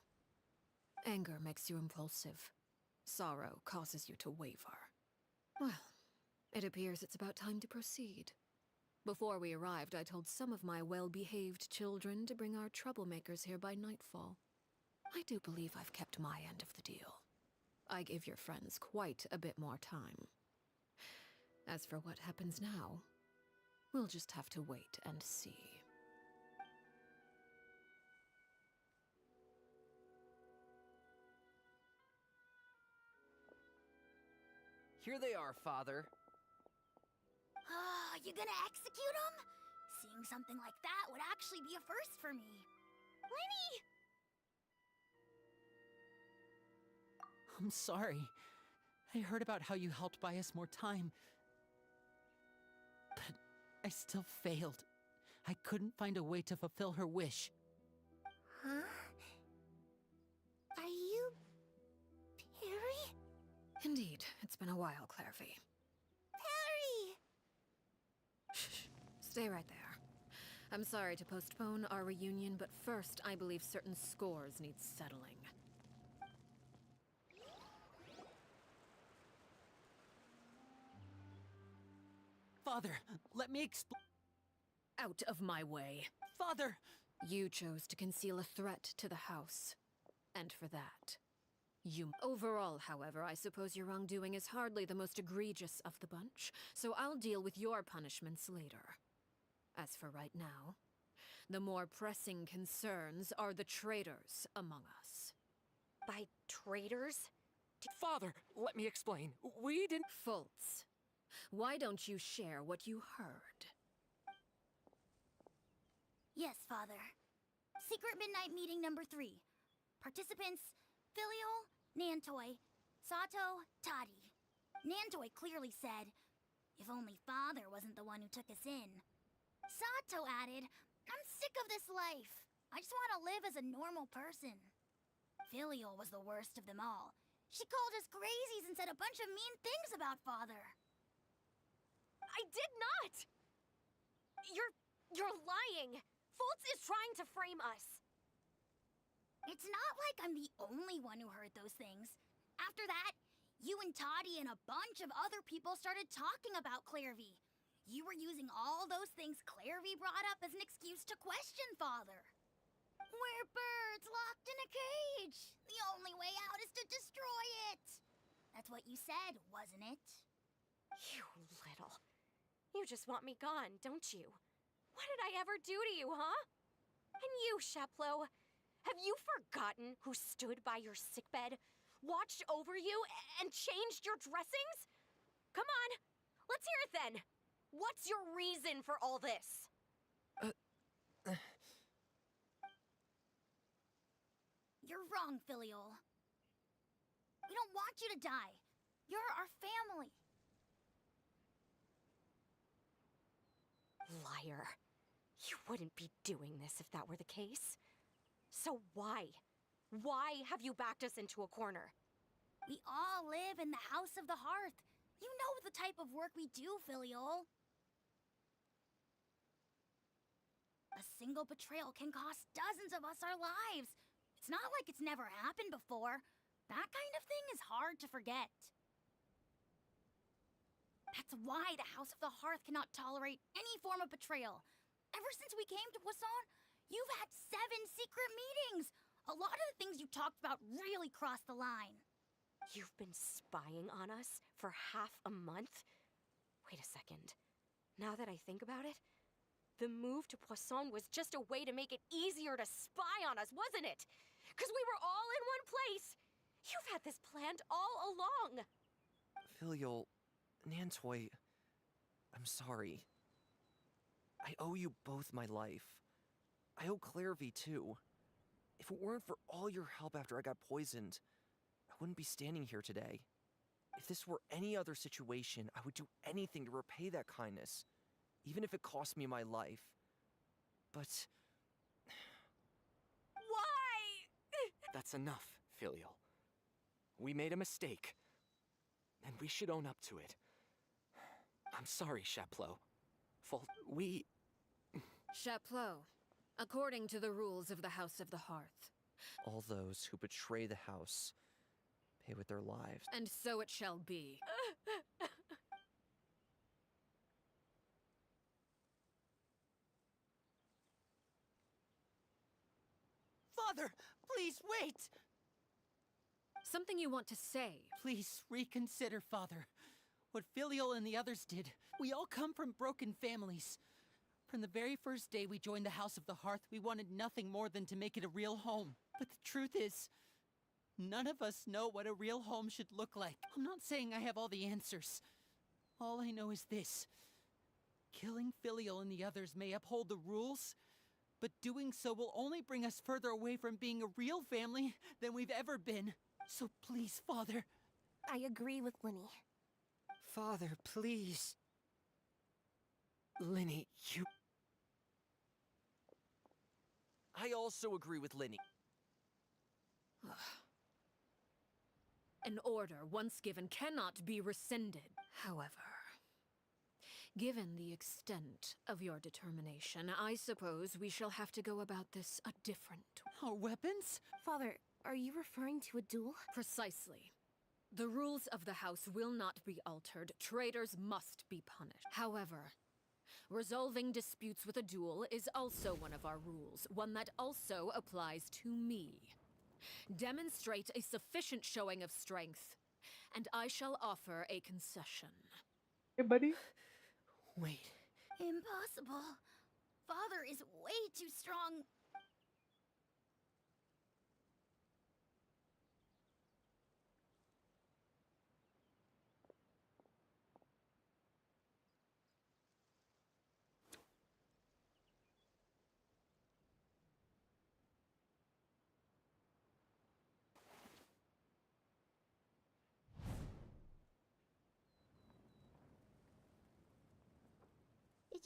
Anger makes you impulsive. Sorrow causes you to waver. Well, it appears it's about time to proceed. Before we arrived, I told some of my well-behaved children to bring our troublemakers here by nightfall. I do believe I've kept my end of the deal. I gave your friends quite a bit more time. As for what happens now, we'll just have to wait and see. Here they are, Father. You gonna execute him? Seeing something like that would actually be a first for me. Lenny! I'm sorry. I heard about how you helped buy us more time. But I still failed. I couldn't find a way to fulfill her wish. Huh? Are you... Perry? Indeed, it's been a while, Clairvy. Perry! Shh, stay right there. I'm sorry to postpone our reunion, but first I believe certain scores need settling. Father, let me explain. Out of my way. Father! You chose to conceal a threat to the house. And for that, you... Overall, however, I suppose your wrongdoing is hardly the most egregious of the bunch, so I'll deal with your punishments later. As for right now, the more pressing concerns are the traitors among us. By traitors? Father, let me explain. We didn't... Fultz, why don't you share what you heard? Yes, Father. Secret Midnight Meeting number 3. Participants, Filial, Nantoi, Sato, Tadi. Nantoi clearly said, if only Father wasn't the one who took us in. Sato added, I'm sick of this life. I just want to live as a normal person. Filial was the worst of them all. She called us crazies and said a bunch of mean things about Father. I did not! You're lying! Fultz is trying to frame us. It's not like I'm the only one who heard those things. After that, you and Toddy and a bunch of other people started talking about Clairvy. You were using all those things Clairvy brought up as an excuse to question Father. We're birds locked in a cage. The only way out is to destroy it. That's what you said, wasn't it? You little... You just want me gone, don't you? What did I ever do to you, huh? And you, Sheplo, have you forgotten who stood by your sickbed, watched over you, and changed your dressings? Come on, let's hear it then. What's your reason for all this? You're wrong, Filial. We don't want you to die. You're our family. Liar. You wouldn't be doing this if that were the case. So why? Why have you backed us into a corner? We all live in the House of the Hearth. You know the type of work we do, Filial. A single betrayal can cost dozens of us our lives. It's not like it's never happened before. That kind of thing is hard to forget. That's why the House of the Hearth cannot tolerate any form of betrayal. Ever since we came to Poisson, you've had 7 secret meetings. A lot of the things you talked about really crossed the line. You've been spying on us for half a month? Wait a second. Now that I think about it, the move to Poisson was just a way to make it easier to spy on us, wasn't it? Because we were all in one place. You've had this planned all along. Filial, Nantoi, I'm sorry. I owe you both my life. I owe Clairvy too. If it weren't for all your help after I got poisoned, I wouldn't be standing here today. If this were any other situation, I would do anything to repay that kindness, even if it cost me my life. But... Why? That's enough, Filial. We made a mistake, and we should own up to it. I'm sorry, Sheplo. We... Sheplo, according to the rules of the House of the Hearth. all those who betray the house pay with their lives. And so it shall be. Father, please wait! Something you want to say? Please reconsider, Father. What Filial and the others did. We all come from broken families. From the very first day we joined the House of the Hearth, we wanted nothing more than to make it a real home. But the truth is, none of us know what a real home should look like. I'm not saying I have all the answers. All I know is this. Killing Filial and the others may uphold the rules, but doing so will only bring us further away from being a real family than we've ever been. So please, Father. I agree with Linny. Father, please. Linny, you... I also agree with Linny. An order once given cannot be rescinded. However, given the extent of your determination, I suppose we shall have to go about this a different way. Our weapons? Father, are you referring to a duel? Precisely. The rules of the house will not be altered. Traitors must be punished. However, resolving disputes with a duel is also one of our rules, one that also applies to me. Demonstrate a sufficient showing of strength, and I shall offer a concession. Hey, buddy. Wait. Impossible. Father is way too strong.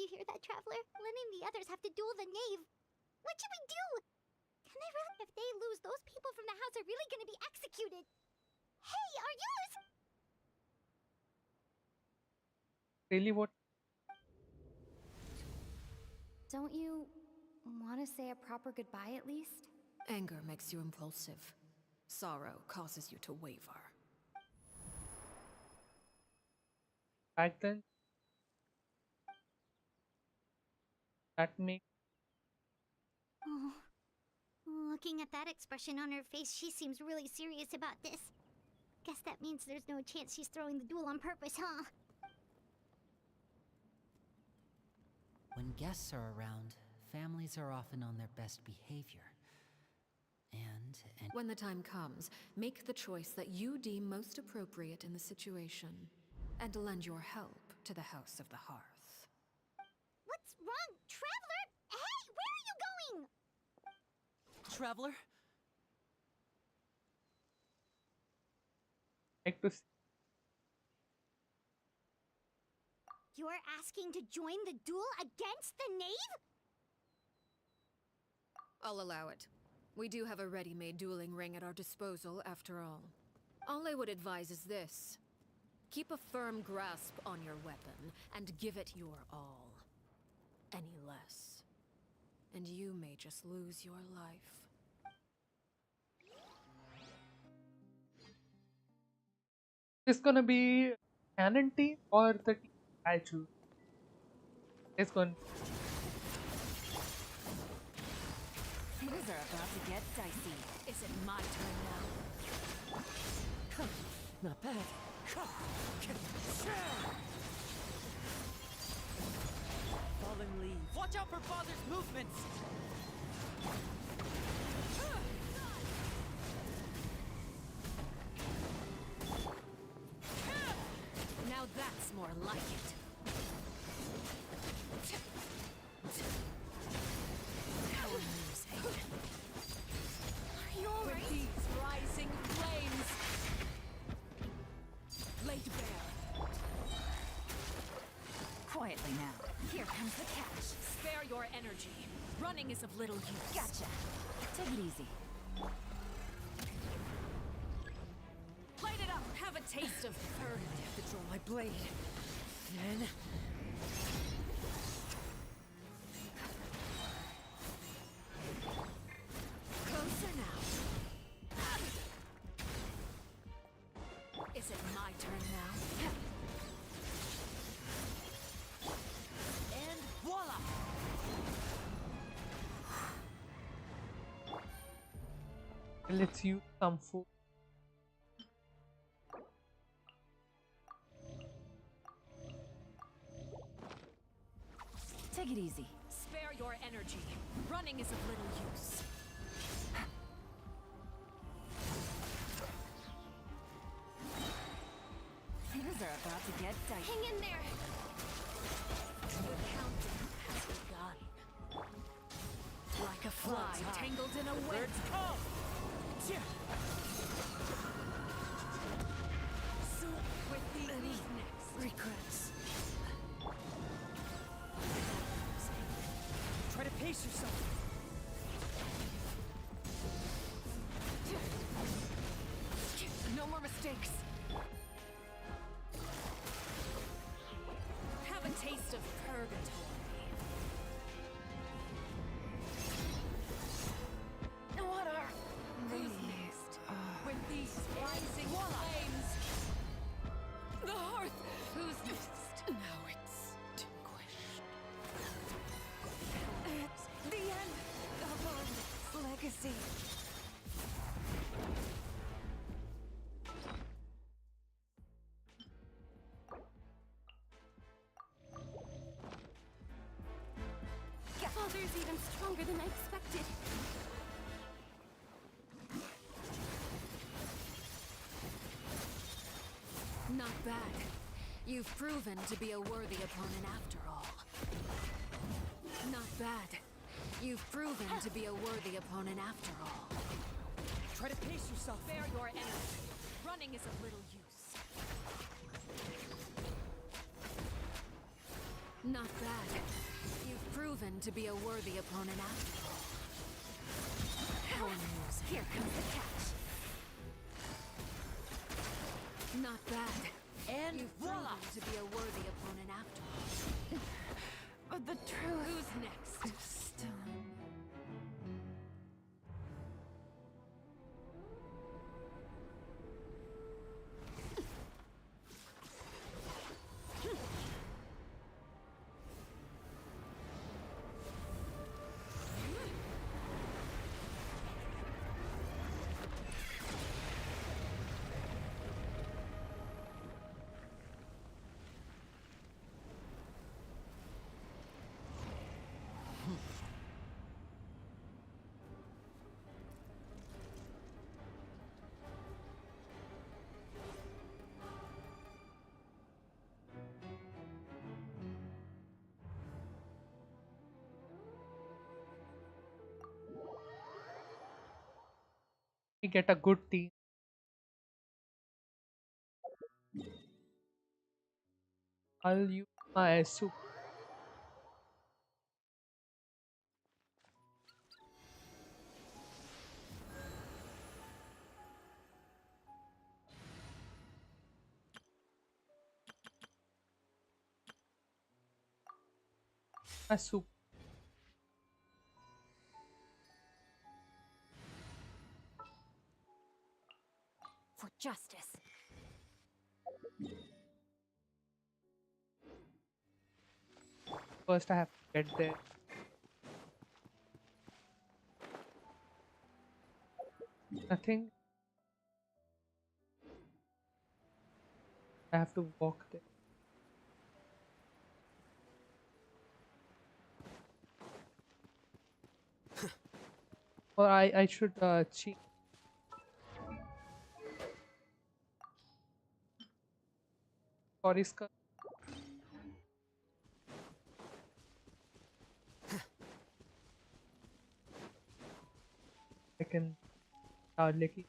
you hear that, Traveler? Letting the others have to duel the Knave. What should we do? Can they really? If they lose, those people from the house are really gonna be executed. Hey, are you listening? Really, what? Don't you want to say a proper goodbye at least? Anger makes you impulsive. Sorrow causes you to waver. Back then, that makes Oh, looking at that expression on her face, she seems really serious about this. Guess that means there's no chance she's throwing the duel on purpose, huh? When guests are around, families are often on their best behavior. And when the time comes, make the choice that you deem most appropriate in the situation, and lend your help to the House of the Hearth. What's wrong? Traveler? Hey, where are you going? Traveler? like to see. You're asking to join the duel against the Knave? I'll allow it. We do have a ready-made dueling ring at our disposal, after all. All I would advise is this. Keep a firm grasp on your weapon, and give it your all. Any less, and you may just lose your life. It's gonna be canon team or the team I choose. It's going. Things are about to get dicey. Is it my turn now? Not bad. Fallen leaves. Watch out for Father's movements! Now that's more like it. Power music. Are you alright? With these rising flames, laid bare. Quietly now. Here comes the catch. Spare your energy. Running is of little use. Gotcha. Take it easy. Light it up. Have a taste of third. To draw my blade. Then... Closer now. Is it my turn now? And voila! Let's use some food. Take it easy. Spare your energy. Running is of little use. Things are about to get dicey. Hang in there! The countdown has begun. Like a fly tangled in a web. Birds come! So, with the next Regrets. Try to pace yourself. no more mistakes. Have a taste of purgatory. What are these next? With these rising flames, the hearth. Who's next? Now extinguished. It's the end of our legacy. Father's even stronger than I expected. Not bad. You've proven to be a worthy opponent after all. Not bad. You've proven to be a worthy opponent after all. Try to pace yourself. Spare your energy. Running is of little use. Not bad. proven to be a worthy opponent after all. Hell knows. Here comes the catch. Not bad. And You've voila! proven to be a worthy opponent after all. But the truth Who's next? is still in me. We get a good team. I'll use my soup. My soup. For justice. First, I have to get there. Nothing. I have to walk there. Or I should cheat. Sorry, Skull. I can Arlecchino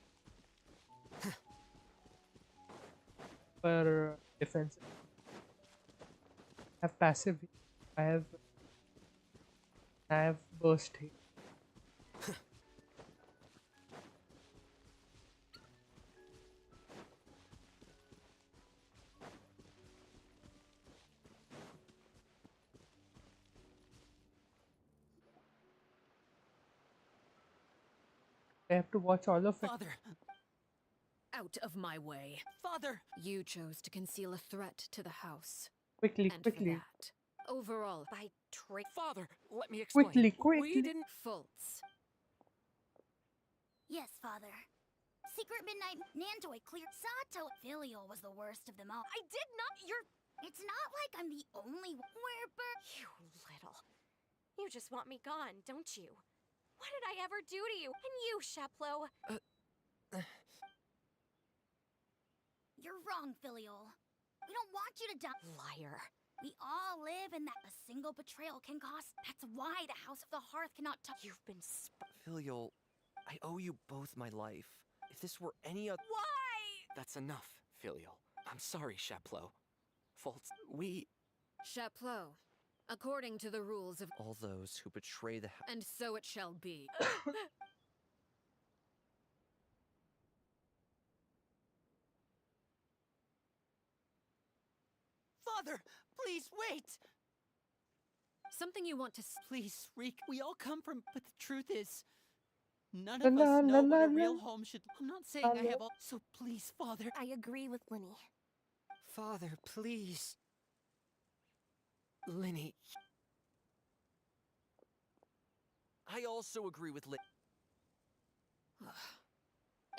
for defensive. I have passive. I have burst here. I have to watch all of it. Father! Out of my way. Father! You chose to conceal a threat to the house. Quickly, And quickly. for that, overall, By trick. Father, let me explain. Quickly, We quickly. didn't. faults. Yes, Father. Secret Midnight Nantoi clear Sato. Filial was the worst of them all. I did not. You're. It's not like I'm the only Werber. You little. You just want me gone, don't you? What did I ever do to you? And you, Sheplo. You're wrong, Filial. We don't want you to die. Liar. We all live in that. A single betrayal can cost. That's why the House of the Hearth cannot touch. You've been Filial, I owe you both my life. If this were any other. Why? That's enough, Filial. I'm sorry, Sheplo. Faults. We. Chaplot, according to the rules of. All those who betray the house. And so it shall be. Father! Please wait! Something you want to. Please, Reek, we all come from. But the truth is. None La of la us know la what a la real la. home should. I'm not saying I have all. So please, Father. I agree with Linny. Father, please. Linny. I also agree with Linny.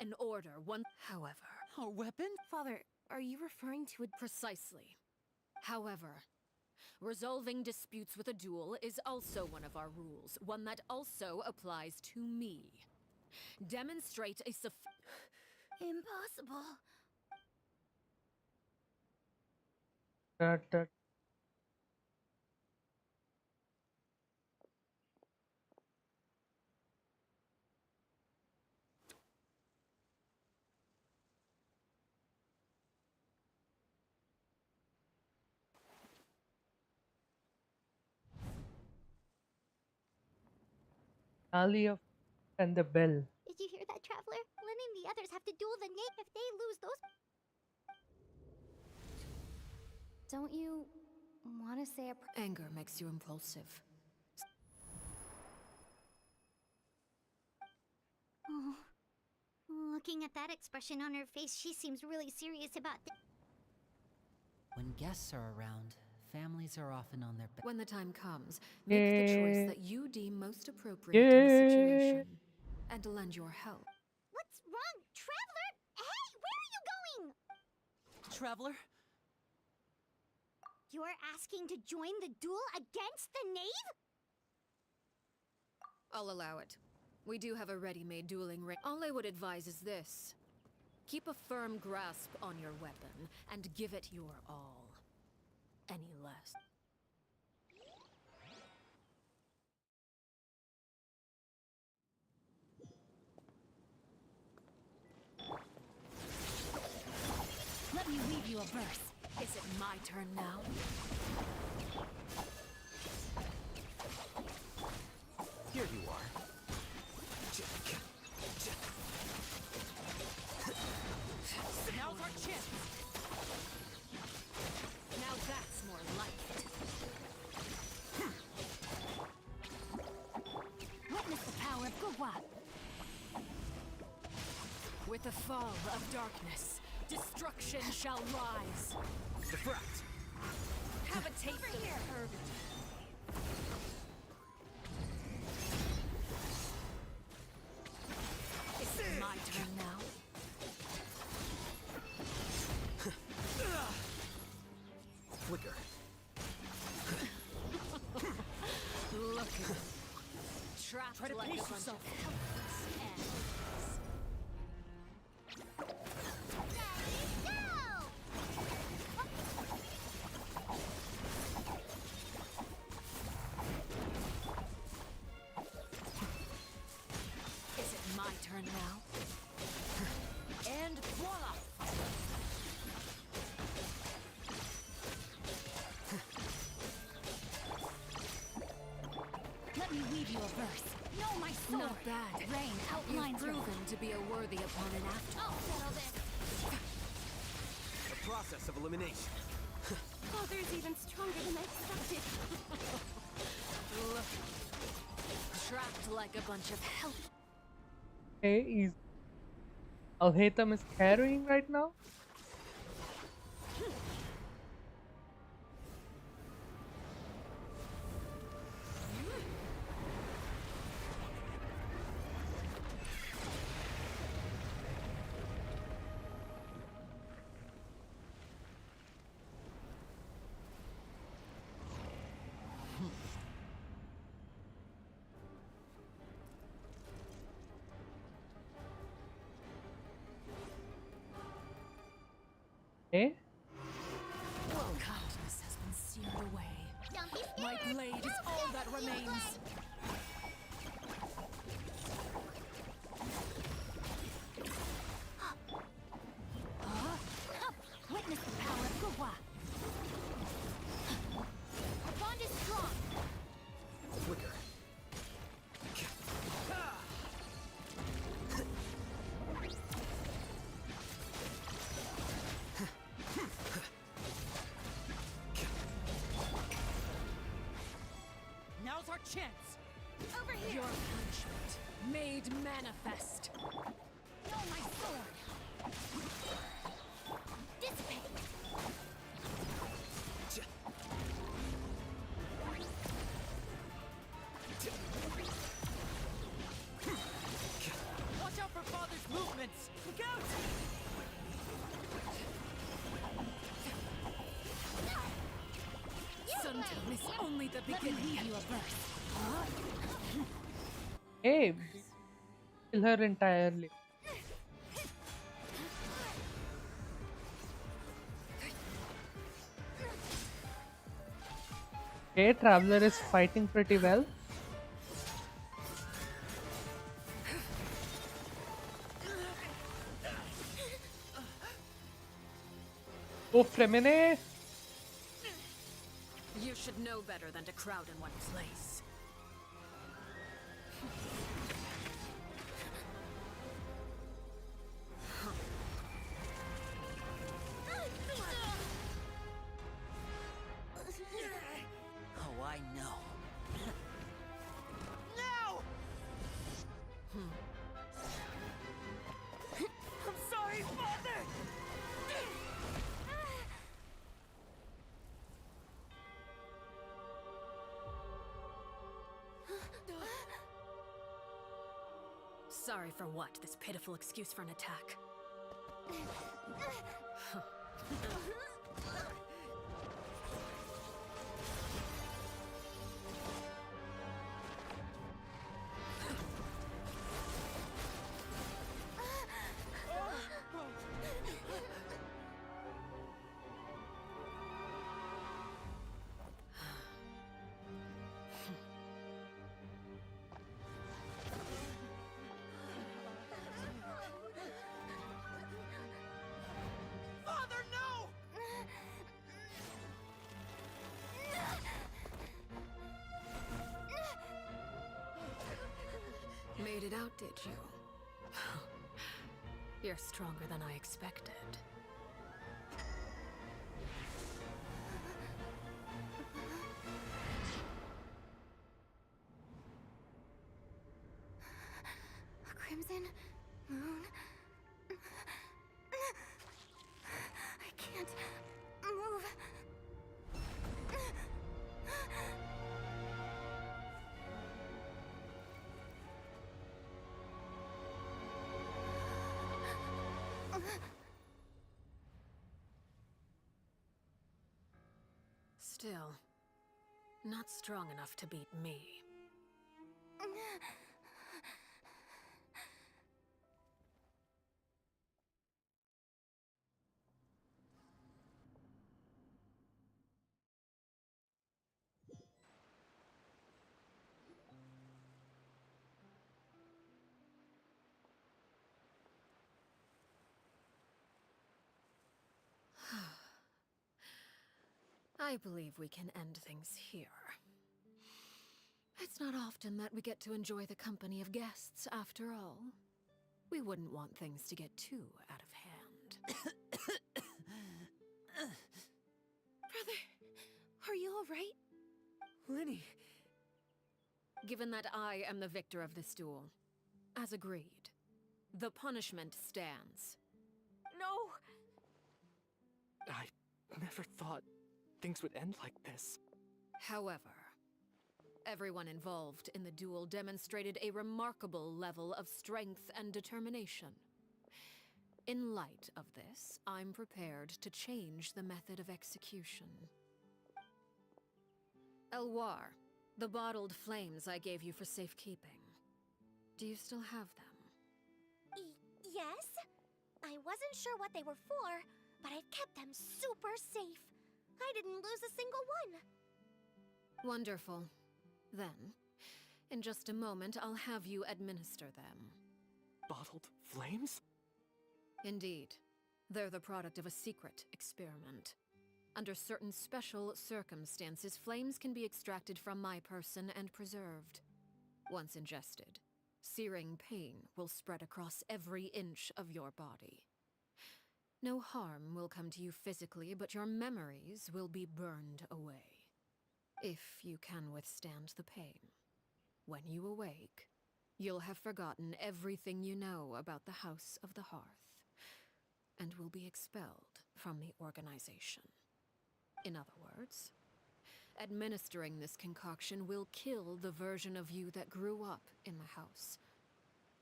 An order, one. However. Our weapon? Father, are you referring to a... Precisely. However, resolving disputes with a duel is also one of our rules, one that also applies to me. Demonstrate a Impossible. That Alley of and the Bell. Did you hear that, Traveler? Letting the others have to duel the Knave if they lose those. Don't you want to say a Anger makes you impulsive. Oh, looking at that expression on her face, she seems really serious about this. When guests are around, families are often on their best. When the time comes, make the choice Yeah. that you deem most appropriate in the Yeah. situation, and lend your help. What's wrong, Traveler? Hey, where are you going? Traveler? You're asking to join the duel against the Knave? I'll allow it. We do have a ready-made dueling ring. All I would advise is this. Keep a firm grasp on your weapon, and give it your all. Any less. Let me weave you a verse. Is it my turn now? Here you are. Now's our chance! Now that's more like it. Witness the power of Gugwa. With the fall of darkness, destruction shall rise. Defract. Have a taste of herb. Is it my turn now? Flicker. Look at it. Trapped Try to like pace a bunch yourself. of helpless animals. Is it my turn now? And voila! Let me weave you a verse. No, my sword. Not bad. Rain outlines You've your... proven to be a worthy opponent after I'll settle this. The process of elimination. Father's even stronger than I expected. Look. Trapped like a bunch of help. Okay, easy. Alhaitham is carrying right now. Okay. Kindness has been seared away. Don't be scared. My blade is all that remains. Witness the power of Gugwa. Our bond is strong. Flicker. Now's our chance! Over here. Your punishment made manifest. No, my sword. Dissipate. Watch out for Father's movements! Look out! Sundown is only the Let me beginning. weave you a verse. Hey, kill her entirely. Okay, Traveler is fighting pretty well. Oh, Fremine! You should know better than to crowd in one place. Sorry for what? This pitiful excuse for an attack. Father, no! Made it out, did you? You're stronger than I expected. A crimson moon. I can't move. Still, not strong enough to beat me. I believe we can end things here. It's not often that we get to enjoy the company of guests, after all. We wouldn't want things to get too out of hand. Brother, are you alright? Lenny! Given that I am the victor of this duel, as agreed, the punishment stands. No! I never thought things would end like this. However, everyone involved in the duel demonstrated a remarkable level of strength and determination. In light of this, I'm prepared to change the method of execution. Elwar, the bottled flames I gave you for safekeeping. Do you still have them? Yes? I wasn't sure what they were for, but I've kept them super safe. I didn't lose a single one. Wonderful. Then, in just a moment, I'll have you administer them. Bottled flames? Indeed. They're the product of a secret experiment. Under certain special circumstances, flames can be extracted from my person and preserved. Once ingested, searing pain will spread across every inch of your body. No harm will come to you physically, but your memories will be burned away. If you can withstand the pain. When you awake, you'll have forgotten everything you know about the House of the Hearth, and will be expelled from the organization. In other words, administering this concoction will kill the version of you that grew up in the house,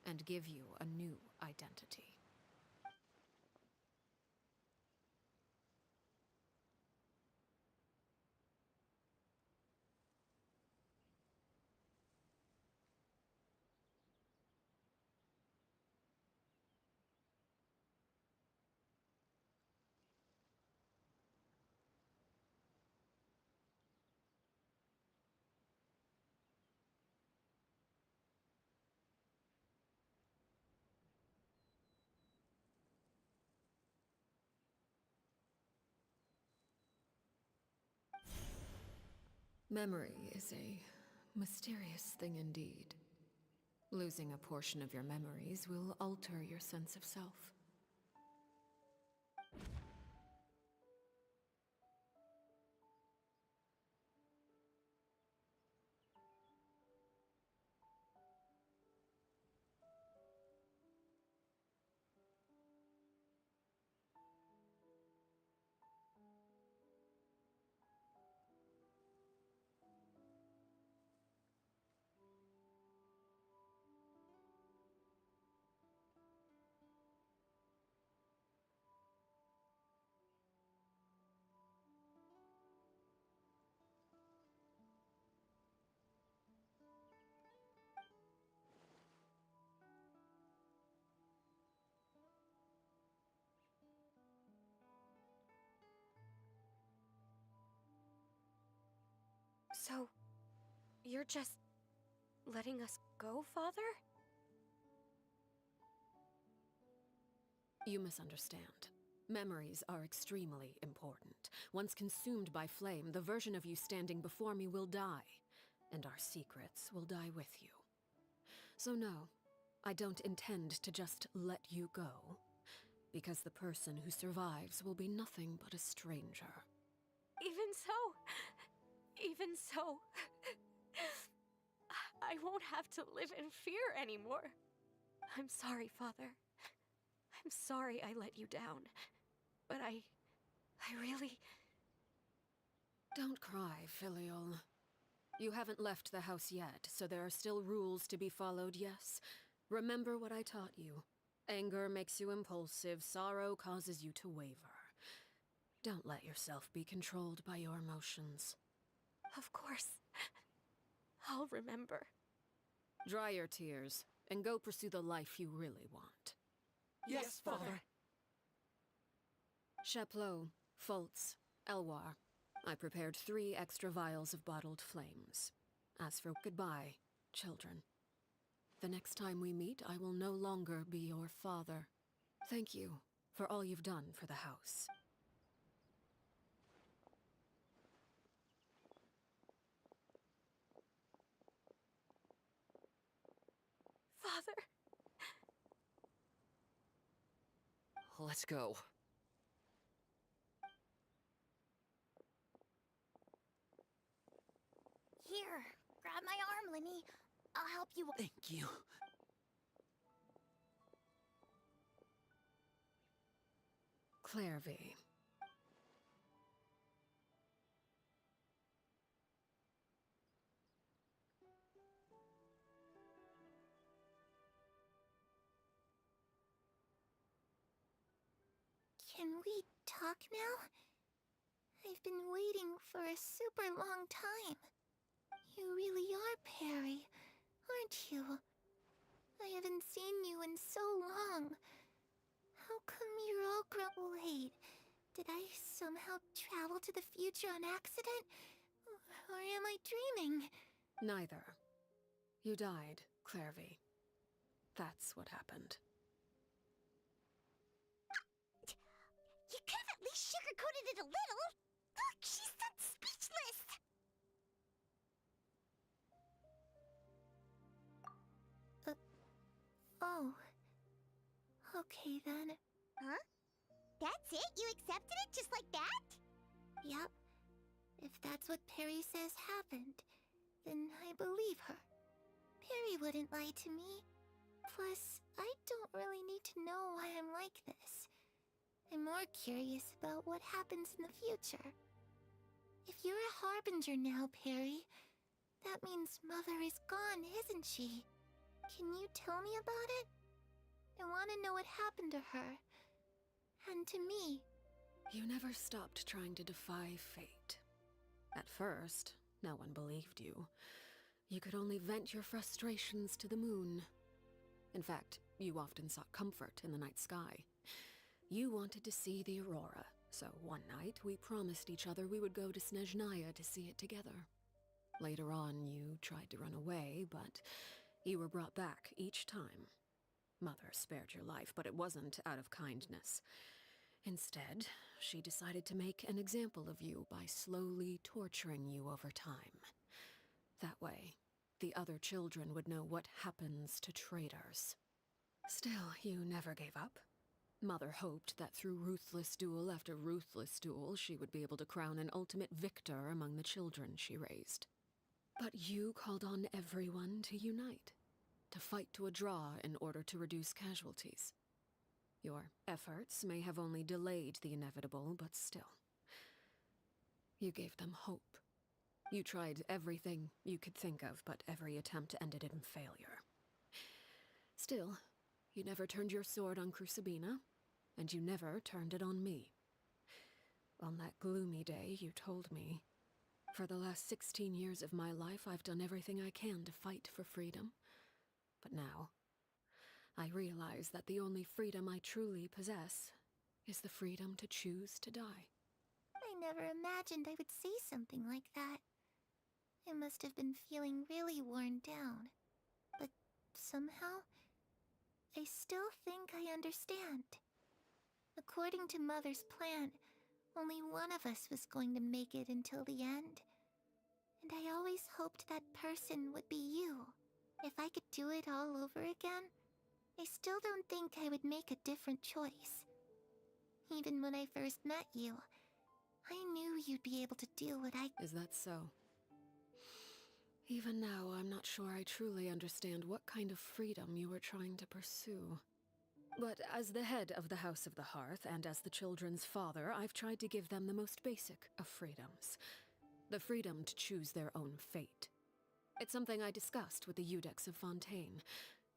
and give you a new identity. Memory is a mysterious thing indeed. Losing a portion of your memories will alter your sense of self. So, you're just letting us go, Father? You misunderstand. Memories are extremely important. Once consumed by flame, the version of you standing before me will die, and our secrets will die with you. So no, I don't intend to just let you go, because the person who survives will be nothing but a stranger. Even so, I won't have to live in fear anymore. I'm sorry, Father. I'm sorry I let you down. But I really... Don't cry, Filial. You haven't left the house yet, so there are still rules to be followed, yes? Remember what I taught you. Anger makes you impulsive, sorrow causes you to waver. Don't let yourself be controlled by your emotions. Of course. I'll remember. Dry your tears, and go pursue the life you really want. Yes, Father. Chaplot, Fultz, Elwar. I prepared 3 extra vials of bottled flames. As for goodbye, children. The next time we meet, I will no longer be your father. Thank you for all you've done for the house. Father. Let's go. Here, grab my arm, Linny. I'll help you. Thank you. Clairvy. Can we talk now? I've been waiting for a super long time. You really are Perry, aren't you? I haven't seen you in so long. How come you're all late? Did I somehow travel to the future on accident? Or am I dreaming? Neither. You died, Clairvy. That's what happened. You could have at least sugarcoated it a little. Look, she's done speechless. Oh. Okay then. Huh? That's it? You accepted it just like that? Yep. If that's what Perry says happened, then I believe her. Perry wouldn't lie to me. Plus, I don't really need to know why I'm like this. I'm more curious about what happens in the future. If you're a harbinger now, Perry, that means Mother is gone, isn't she? Can you tell me about it? I want to know what happened to her. And to me. You never stopped trying to defy fate. At first, no one believed you. You could only vent your frustrations to the moon. In fact, you often sought comfort in the night sky. You wanted to see the aurora, so one night we promised each other we would go to Snezhnaya to see it together. Later on, you tried to run away, but you were brought back each time. Mother spared your life, but it wasn't out of kindness. Instead, she decided to make an example of you by slowly torturing you over time. That way, the other children would know what happens to traitors. Still, you never gave up. Mother hoped that through ruthless duel after ruthless duel, she would be able to crown an ultimate victor among the children she raised. But you called on everyone to unite, to fight to a draw in order to reduce casualties. Your efforts may have only delayed the inevitable, but still. You gave them hope. You tried everything you could think of, but every attempt ended in failure. Still, you never turned your sword on Crucibina, and you never turned it on me. On that gloomy day, you told me, "For the last 16 years of my life, I've done everything I can to fight for freedom. But now, I realize that the only freedom I truly possess is the freedom to choose to die." I never imagined I would say something like that. I must have been feeling really worn down. But somehow, I still think I understand. According to Mother's plan, only one of us was going to make it until the end. And I always hoped that person would be you. If I could do it all over again, I still don't think I would make a different choice. Even when I first met you, I knew you'd be able to do what I... Is that so? Even now, I'm not sure I truly understand what kind of freedom you were trying to pursue. But as the head of the House of the Hearth, and as the children's father, I've tried to give them the most basic of freedoms. The freedom to choose their own fate. It's something I discussed with the Eudex of Fontaine.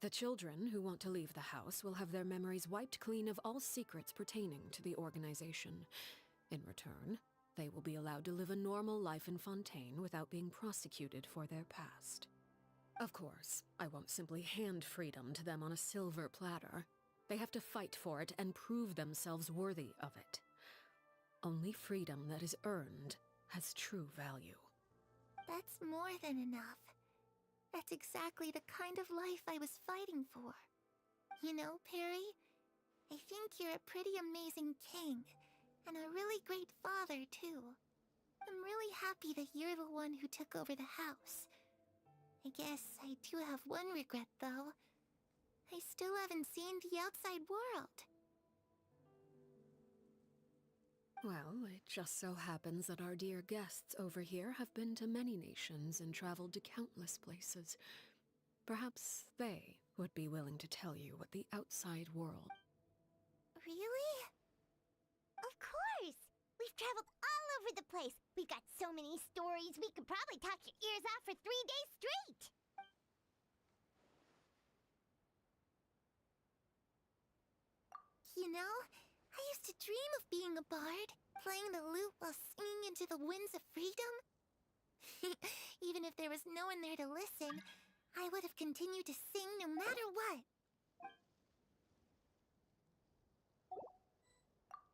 The children who want to leave the house will have their memories wiped clean of all secrets pertaining to the organization. In return, they will be allowed to live a normal life in Fontaine without being prosecuted for their past. Of course, I won't simply hand freedom to them on a silver platter. They have to fight for it and prove themselves worthy of it. Only freedom that is earned has true value. That's more than enough. That's exactly the kind of life I was fighting for. You know, Perry, I think you're a pretty amazing king, and a really great father, too. I'm really happy that you're the one who took over the house. I guess I do have one regret, though. I still haven't seen the outside world. Well, it just so happens that our dear guests over here have been to many nations and traveled to countless places. Perhaps they would be willing to tell you what the outside world... Really? Of course! We've traveled all over the place. We've got so many stories, we could probably talk your ears off for 3 days straight! You know, I used to dream of being a bard, playing the lute while singing into the winds of freedom. Even if there was no one there to listen, I would have continued to sing no matter what.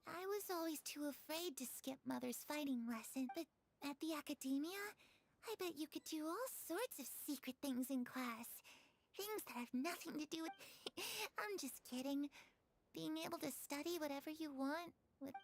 I was always too afraid to skip Mother's fighting lesson, but at the academia, I bet you could do all sorts of secret things in class. Things that have nothing to do with... I'm just kidding. Being able to study whatever you want with...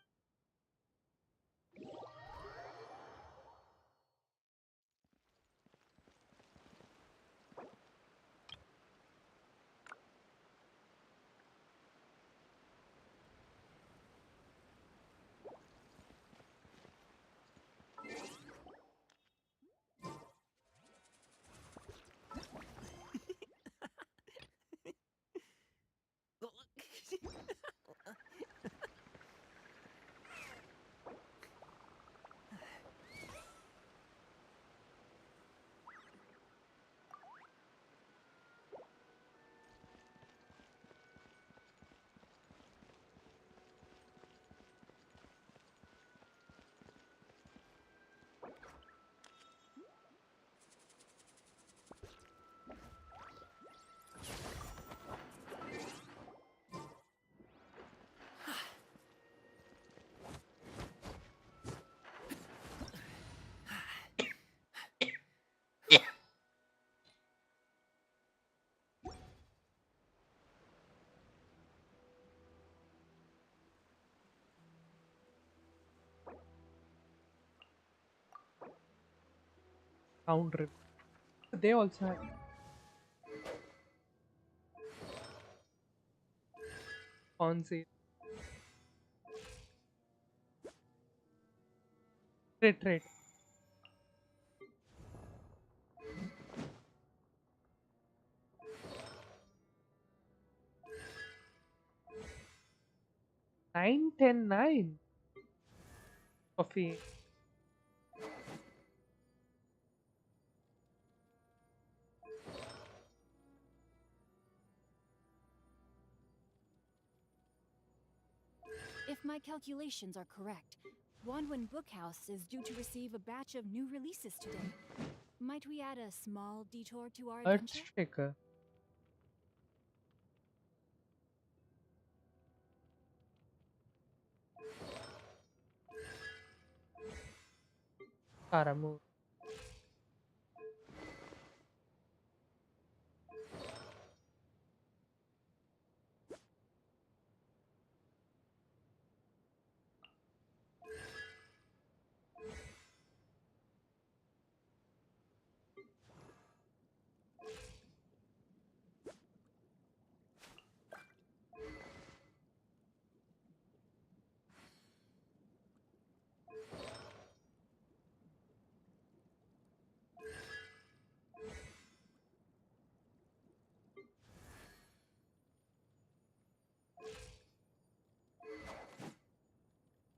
Sound rip. They also have Fonzie. Trade. 9-10-9. Coffee. If my calculations are correct, Wanwen Bookhouse is due to receive a batch of new releases today. Might we add a small detour to our adventure? Earthshaker. Karamu.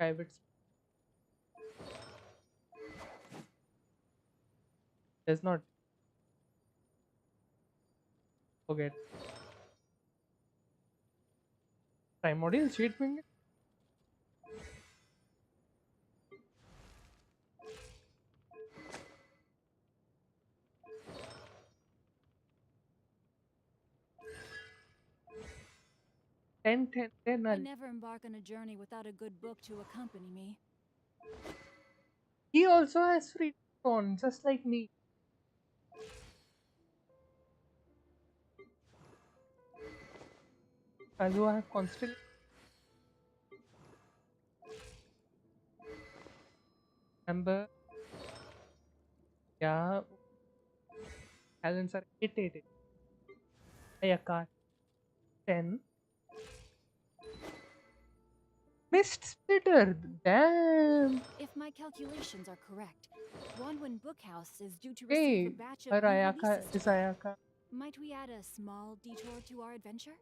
private. Does not forget. Primordial Jade Wing. Ten. I never embark on a journey without a good book to accompany me. He also has free on, just like me. Although I have constantly. Remember, yeah, talents are 8. Ayaka 10. Mist Splitter, damn. If my calculations are correct, Wanwen Bookhouse is due to receive Hey, a batch of her new Ayaka releases is today. Ayaka. Might we add a small detour to our adventure?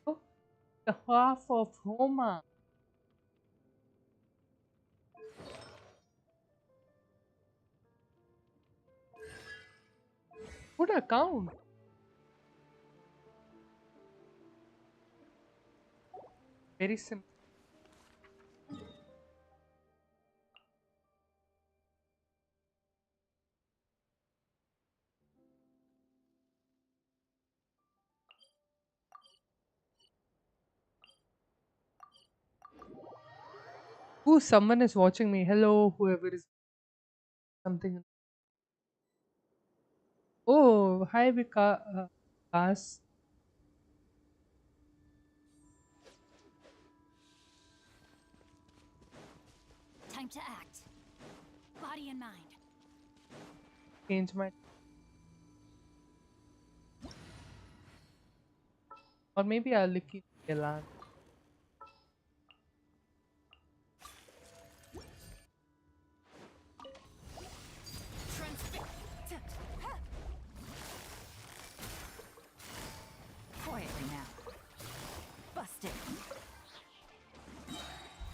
Oh, the half of Homa. Good account. Very simple. Ooh, someone is watching me. Hello, whoever is something. Oh, hi, Vikas. Time to act. Body and mind. Change my. Or maybe Arlecchino Story. Quietly now. Bust it.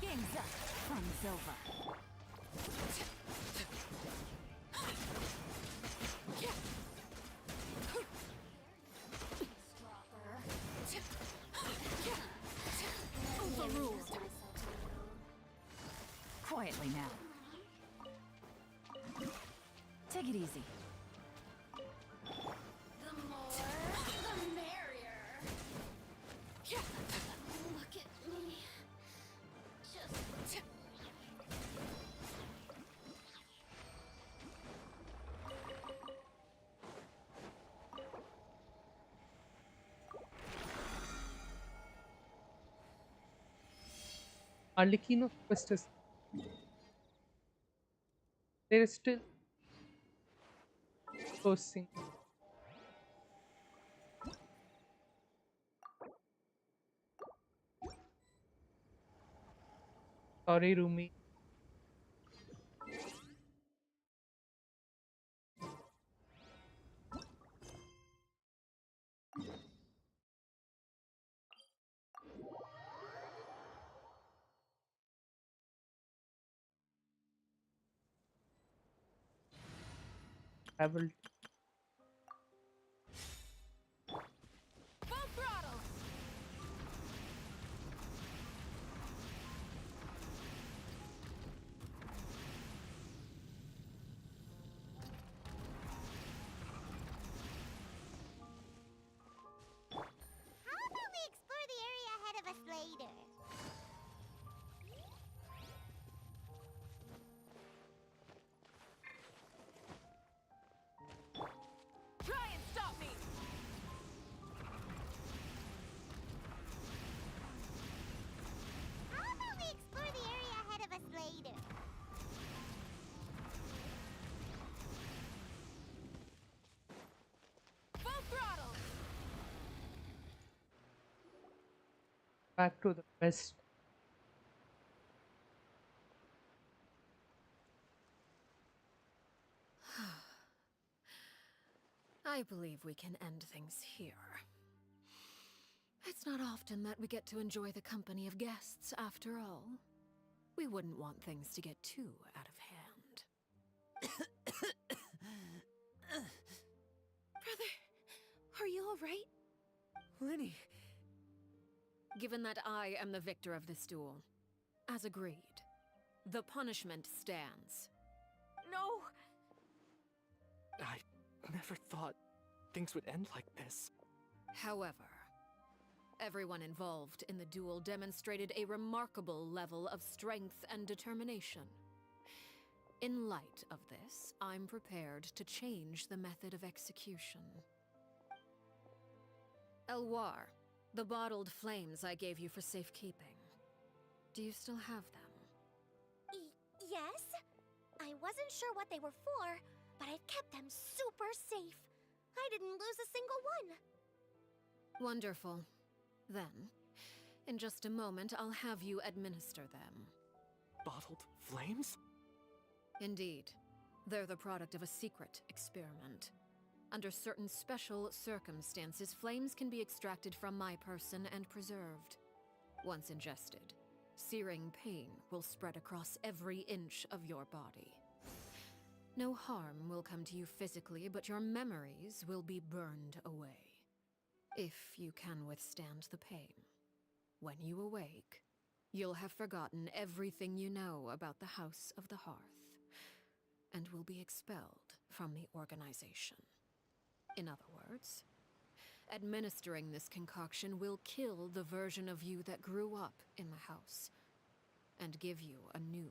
Game's up. Fun's over. Overruled. Quietly now. Take it easy. The more, the merrier. Look at me. Just Arlecchino Quest is. There is still posting. Sorry, Rumi. I will. Full throttle. how about we explore the area ahead of us later? Try and stop me. How about we explore the area ahead of us later? Full throttle. Back to the west. I believe we can end things here. It's not often that we get to enjoy the company of guests, after all. We wouldn't want things to get too out of hand. Brother, are you alright? Lenny. Given that I am the victor of this duel, as agreed, the punishment stands. No! I never thought things would end like this. However, everyone involved in the duel demonstrated a remarkable level of strength and determination. In light of this, I'm prepared to change the method of execution. Elwar, the bottled flames I gave you for safekeeping. Do you still have them? Yes? I wasn't sure what they were for, but I've kept them super safe. I didn't lose a single one. Wonderful. Then, in just a moment, I'll have you administer them. Bottled flames? Indeed. They're the product of a secret experiment. Under certain special circumstances, flames can be extracted from my person and preserved. Once ingested, searing pain will spread across every inch of your body. No harm will come to you physically, but your memories will be burned away. If you can withstand the pain. When you awake, you'll have forgotten everything you know about the House of the Hearth, and will be expelled from the organization. In other words, administering this concoction will kill the version of you that grew up in the house, and give you a new...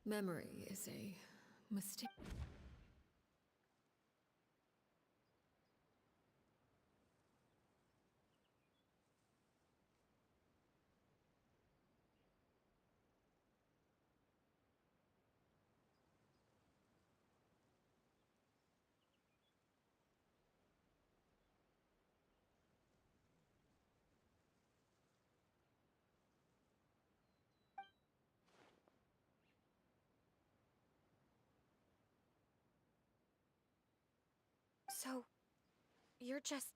Memory is a mistake. So, you're just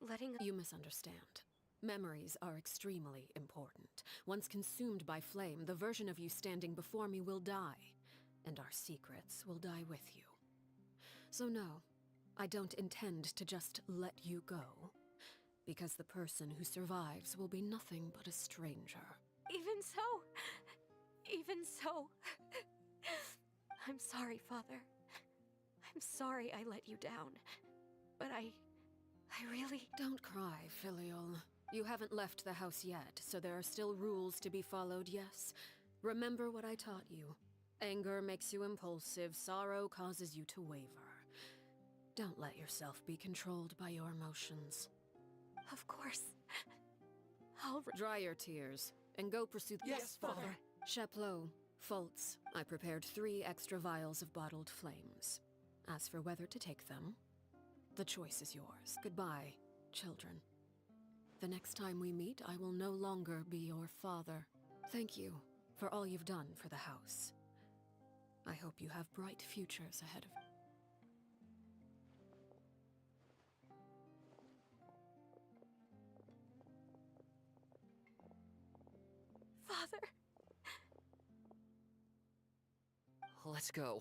letting... You misunderstand. Memories are extremely important. Once consumed by flame, the version of you standing before me will die, and our secrets will die with you. So no, I don't intend to just let you go, because the person who survives will be nothing but a stranger. Even so... I'm sorry, Father. I'm sorry I let you down. But I really... Don't cry, Filial. You haven't left the house yet, so there are still rules to be followed, yes? Remember what I taught you. Anger makes you impulsive, sorrow causes you to waver. Don't let yourself be controlled by your emotions. Of course. Dry your tears, and go pursue... Yes, Father! Chaplot, Fultz, I prepared 3 extra vials of bottled flames. As for whether to take them, the choice is yours. Goodbye, children. The next time we meet, I will no longer be your father. Thank you for all you've done for the house. I hope you have bright futures ahead of you. Father! Let's go.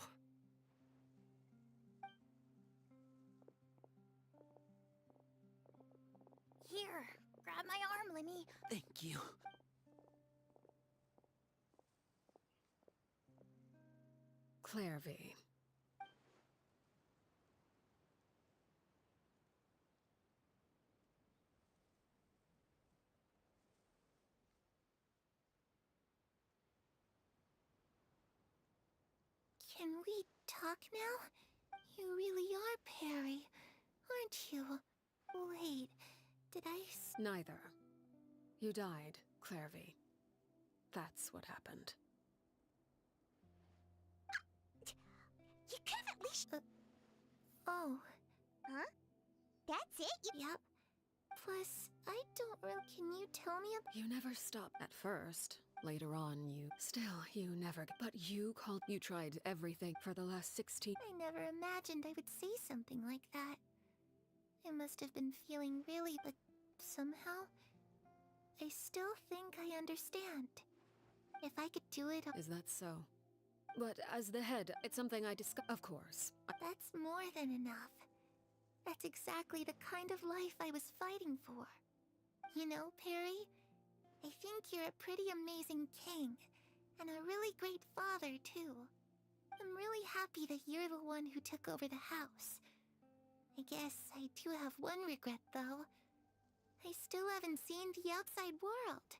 Here, grab my arm, Lemmy. Thank you. Clairvy. Can we talk now? You really are Perry, aren't you? Wait, did I... Neither. You died, Clairvy. That's what happened. know. Huh? That's it? Yep. Plus, I don't really. Can you tell me about. You never stopped at first. Later on, you never. But you tried everything for the last 16. I never imagined I would say something like that. I must have been feeling really, but somehow, I still think I understand. If I could do it. Is that so? But as the head, it's something I discuss. Of course. That's more than enough. That's exactly the kind of life I was fighting for. You know, Perry, I think you're a pretty amazing king, and a really great father, too. I'm really happy that you're the one who took over the house. I guess I do have one regret, though. I still haven't seen the outside world.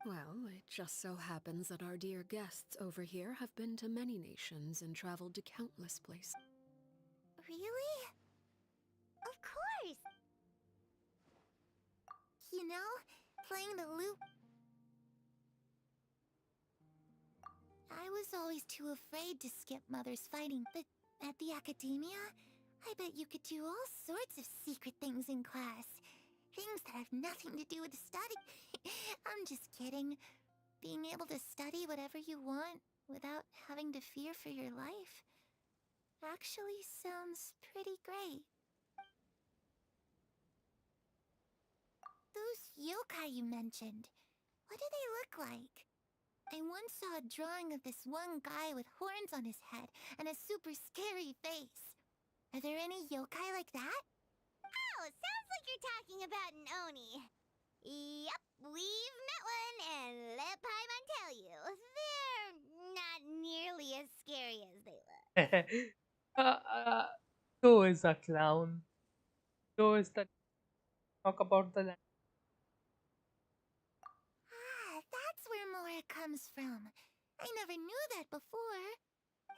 Well, it just so happens that our dear guests over here have been to many nations and traveled to countless places. Really? Of course! You know, playing the lute... I was always too afraid to skip Mother's fighting, but at the academia, I bet you could do all sorts of secret things in class. Things that have nothing to do with study. I'm just kidding. Being able to study whatever you want without having to fear for your life actually sounds pretty great. Those yokai you mentioned, what do they look like? I once saw a drawing of this one guy with horns on his head and a super scary face. Are there any yokai like that? Oh, sounds like you're talking about an Oni. Yep, we've met one, and let Paimon tell you, they're not nearly as scary as they look. So is a clown. So is the talk about the land. Ah, that's where Mora comes from. I never knew that before.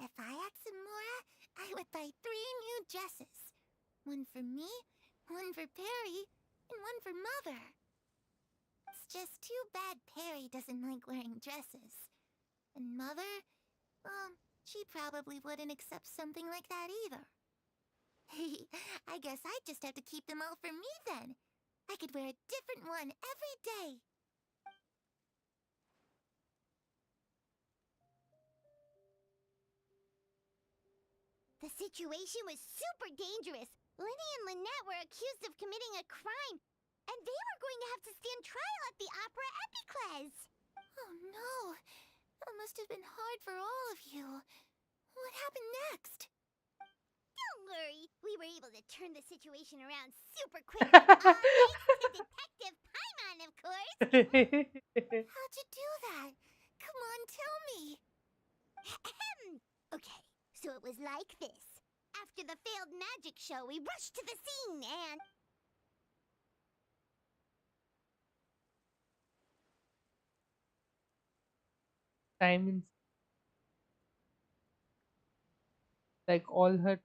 If I had some Mora, I would buy 3 new dresses. One for me, one for Perry, and one for Mother. It's just too bad Perry doesn't like wearing dresses. And Mother, well, she probably wouldn't accept something like that either. I guess I'd just have to keep them all for me then. I could wear a different one every day. The situation was super dangerous. Lenny and Lynette were accused of committing a crime, and they were going to have to stand trial at the Opera Epicles. Oh no! That must have been hard for all of you. What happened next? Don't worry, we were able to turn the situation around super quick. Thanks to Detective Paimon, of course. How'd you do that? Come on, tell me. Okay, so it was like this. After the failed magic show, we rushed to the scene and... Time in like all her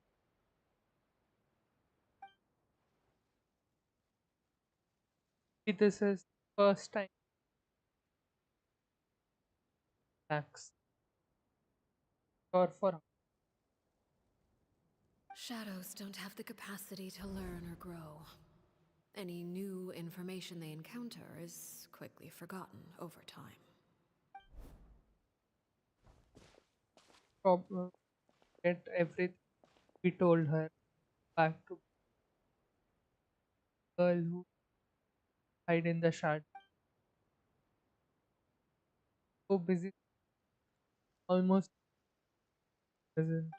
this is first time Max or for Shadows don't have the capacity to learn or grow. Any new information they encounter is quickly forgotten over time. problem get everything we told her back to girl who hide in the shadow. So busy almost doesn't.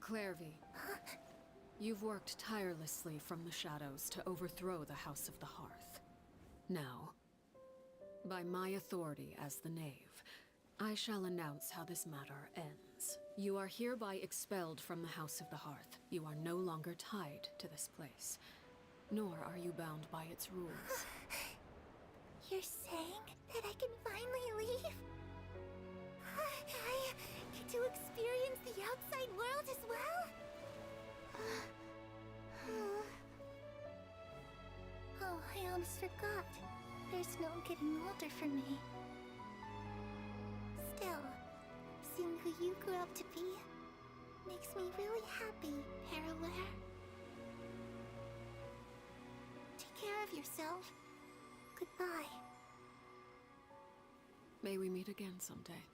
Clairvy, you've worked tirelessly from the shadows to overthrow the House of the Hearth. Now, by my authority as the Knave, I shall announce how this matter ends. You are hereby expelled from the House of the Hearth. You are no longer tied to this place, nor are you bound by its rules. You're saying that I can finally leave? I get to experience the outside world as well? Oh, I almost forgot. There's no getting older for me. Still, seeing who you grew up to be makes me really happy, Parallel. Take care of yourself. Goodbye. May we meet again someday.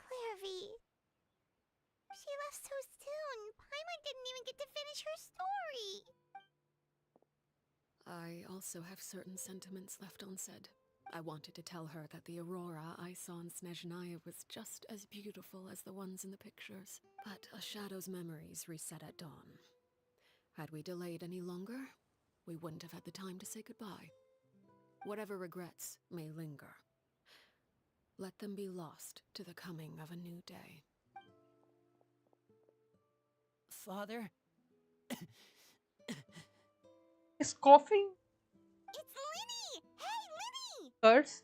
Clairvy. She left so soon. Paimon didn't even get to finish her story. I also have certain sentiments left unsaid. I wanted to tell her that the aurora I saw in Snezhnaya was just as beautiful as the ones in the pictures. But a shadow's memories reset at dawn. Had we delayed any longer, we wouldn't have had the time to say goodbye. Whatever regrets may linger, let them be lost to the coming of a new day. Father? Is coughing? It's Linny! Hey, Linny! Curse?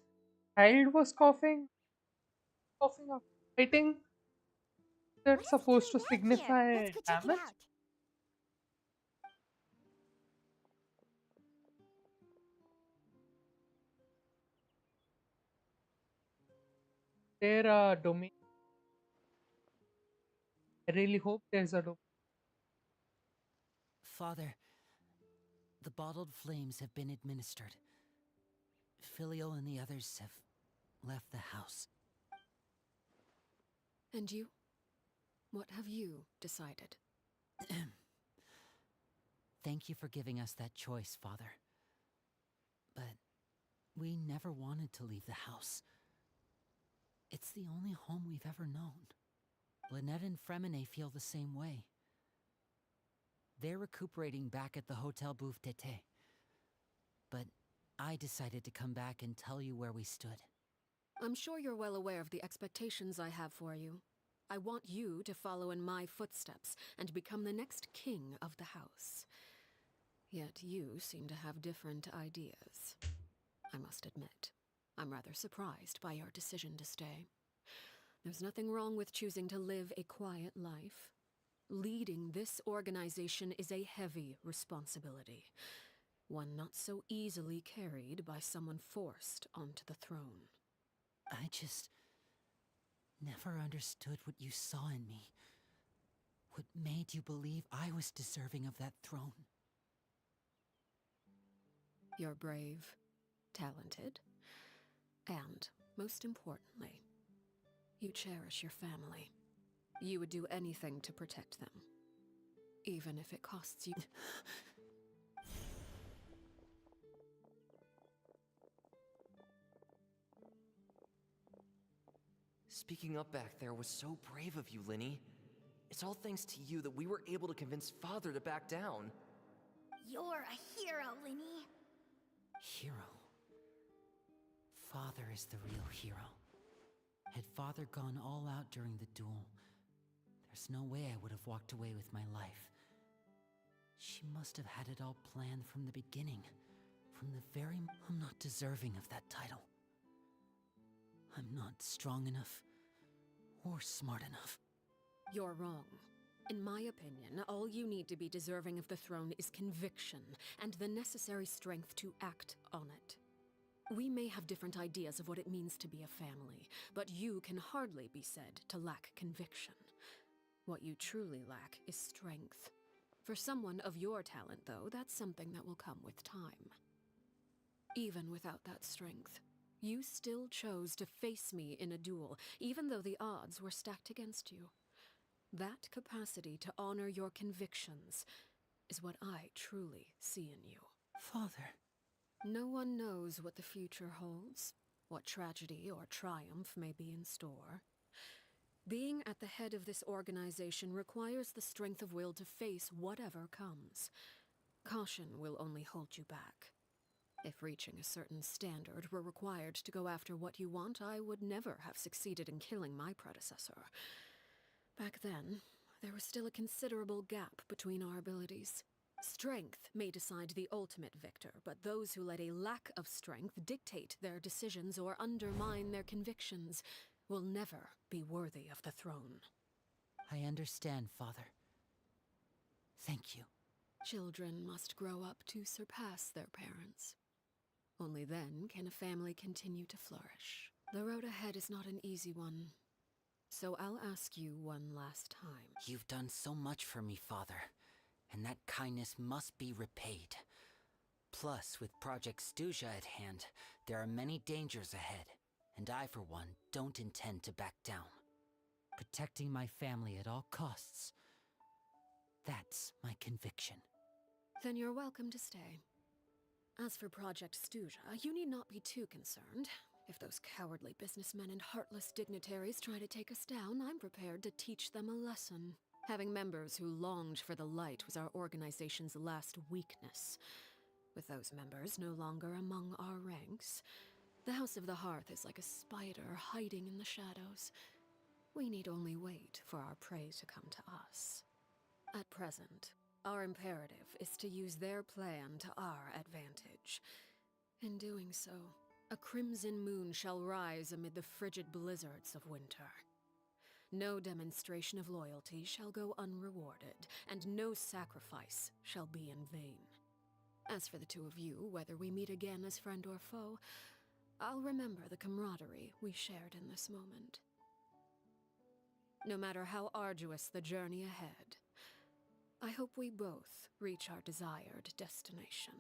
Child was coughing? Coughing up. Fighting? That's supposed to signify Let's go check it damage? out. There a domain. I really hope there's a domain. Father, the bottled flames have been administered. Filial and the others have left the house. And you? What have you decided? Thank you for giving us that choice, Father. But we never wanted to leave the house. It's the only home we've ever known. Lynette and Fremine feel the same way. They're recuperating back at the Hotel Bouffe d'été. But I decided to come back and tell you where we stood. I'm sure you're well aware of the expectations I have for you. I want you to follow in my footsteps and become the next king of the house. Yet you seem to have different ideas. I must admit, I'm rather surprised by your decision to stay. There's nothing wrong with choosing to live a quiet life. Leading this organization is a heavy responsibility, one not so easily carried by someone forced onto the throne. I just never understood what you saw in me. What made you believe I was deserving of that throne? You're brave, talented, and, most importantly, you cherish your family. You would do anything to protect them, even if it costs you. Speaking up back there was so brave of you, Linny. It's all thanks to you that we were able to convince Father to back down. You're a hero, Linny. Hero. Father is the real hero. Had Father gone all out during the duel, there's no way I would have walked away with my life. She must have had it all planned from the beginning. From the very... I'm not deserving of that title. I'm not strong enough or smart enough. You're wrong. In my opinion, all you need to be deserving of the throne is conviction and the necessary strength to act on it. We may have different ideas of what it means to be a family, but you can hardly be said to lack conviction. What you truly lack is strength. For someone of your talent, though, that's something that will come with time. Even without that strength, you still chose to face me in a duel, even though the odds were stacked against you. That capacity to honor your convictions is what I truly see in you. Father. No one knows what the future holds, what tragedy or triumph may be in store. Being at the head of this organization requires the strength of will to face whatever comes. Caution will only hold you back. If reaching a certain standard were required to go after what you want, I would never have succeeded in killing my predecessor. Back then, there was still a considerable gap between our abilities. Strength may decide the ultimate victor, but those who let a lack of strength dictate their decisions or undermine their convictions will never be worthy of the throne. I understand, Father. Thank you. Children must grow up to surpass their parents. Only then can a family continue to flourish. The road ahead is not an easy one, so I'll ask you one last time. You've done so much for me, Father, and that kindness must be repaid. Plus, with Project Stuja at hand, there are many dangers ahead, and I, for one, don't intend to back down. Protecting my family at all costs. That's my conviction. Then you're welcome to stay. As for Project Stuja, you need not be too concerned. If those cowardly businessmen and heartless dignitaries try to take us down, I'm prepared to teach them a lesson. Having members who longed for the light was our organization's last weakness. With those members no longer among our ranks, the House of the Hearth is like a spider hiding in the shadows. We need only wait for our prey to come to us. At present, our imperative is to use their plan to our advantage. In doing so, a crimson moon shall rise amid the frigid blizzards of winter. No demonstration of loyalty shall go unrewarded, and no sacrifice shall be in vain. As for the two of you, whether we meet again as friend or foe, I'll remember the camaraderie we shared in this moment. No matter how arduous the journey ahead, I hope we both reach our desired destination.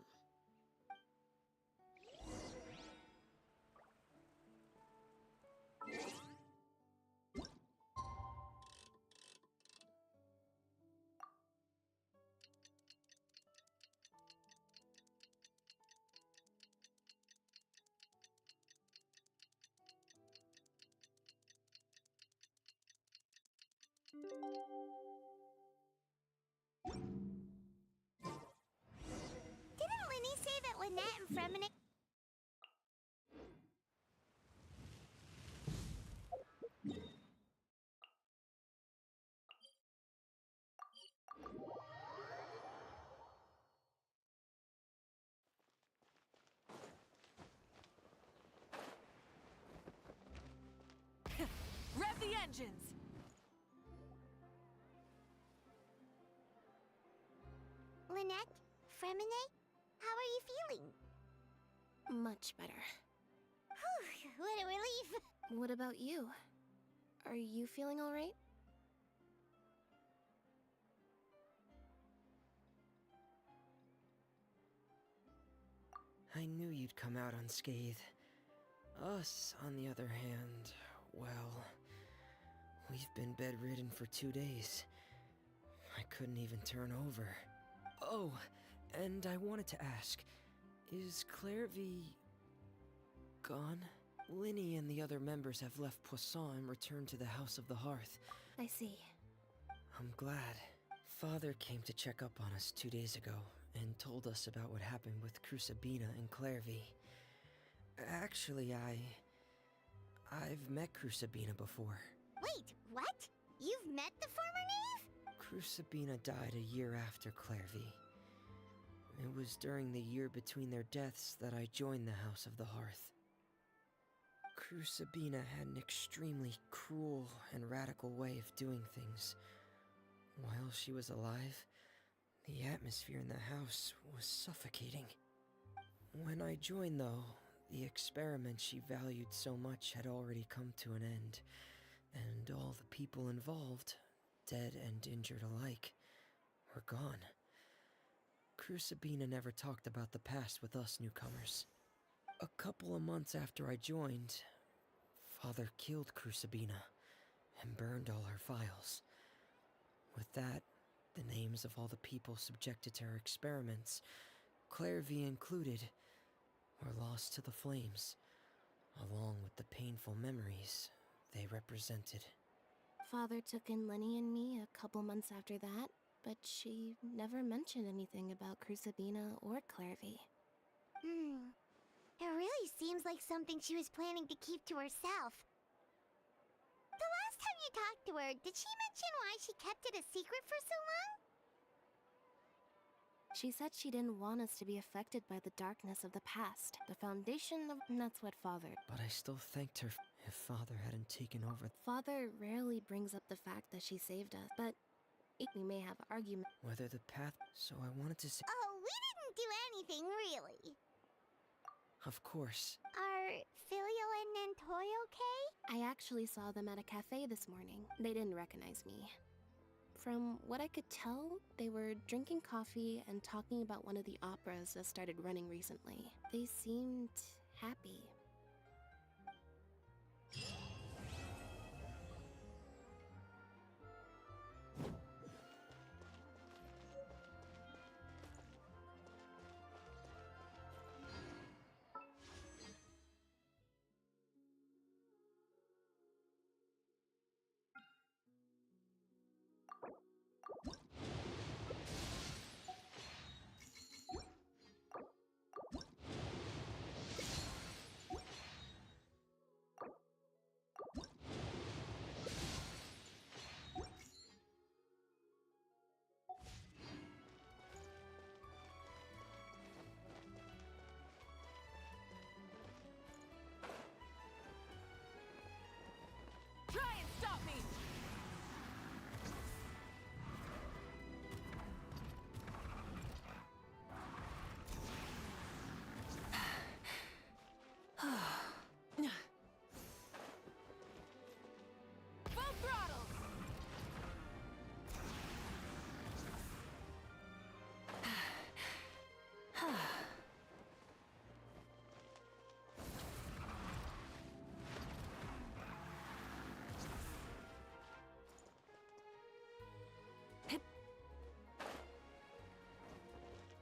Didn't Linny say that Lynette and Freminic... Rev the engines! Lynette? Fremine? How are you feeling? Much better. Whew, what a relief! What about you? Are you feeling alright? I knew you'd come out unscathed. Us, on the other hand, well, we've been bedridden for 2 days. I couldn't even turn over. Oh, and I wanted to ask, is Clairvy gone? Linny and the other members have left Poisson and returned to the House of the Hearth. I see. I'm glad. Father came to check up on us 2 days ago and told us about what happened with Crucibina and Clairvy. Actually, I've met Crucibina before. Wait, what? You've met the former Knave? Crucibina died a year after Clairvy. It was during the year between their deaths that I joined the House of the Hearth. Crucibina had an extremely cruel and radical way of doing things. While she was alive, the atmosphere in the house was suffocating. When I joined, though, the experiment she valued so much had already come to an end, and all the people involved, dead and injured alike, were gone. Crucibina never talked about the past with us newcomers. A couple of months after I joined, Father killed Crucibina and burned all her files. With that, the names of all the people subjected to her experiments, Clairvy included, were lost to the flames, along with the painful memories they represented. Father took in Lenny and me a couple months after that, but she never mentioned anything about Crucibina or Clairvy. It really seems like something she was planning to keep to herself. The last time you talked to her, did she mention why she kept it a secret for so long? She said she didn't want us to be affected by the darkness of the past. The foundation of... That's what Father... But I still thanked her if Father hadn't taken over. Father rarely brings up the fact that she saved us, but we may have arguments. Whether the path... So I wanted to say... Oh, we didn't do anything, really. Of course. Are Filial and Nantoy okay? I actually saw them at a cafe this morning. They didn't recognize me. From what I could tell, they were drinking coffee and talking about one of the operas that started running recently. They seemed happy. Try and stop me! Full throttle!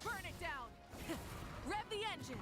Burn it down! Rev the engines!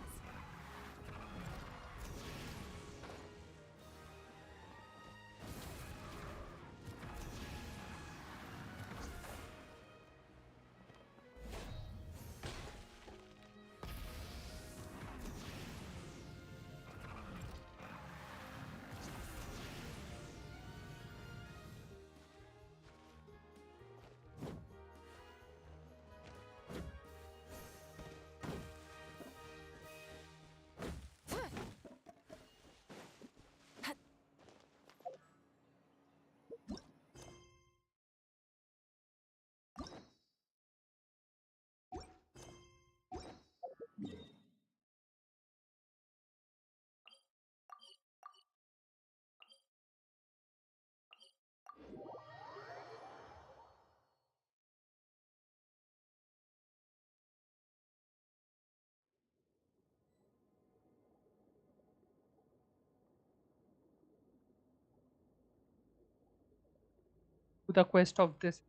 To the quest of this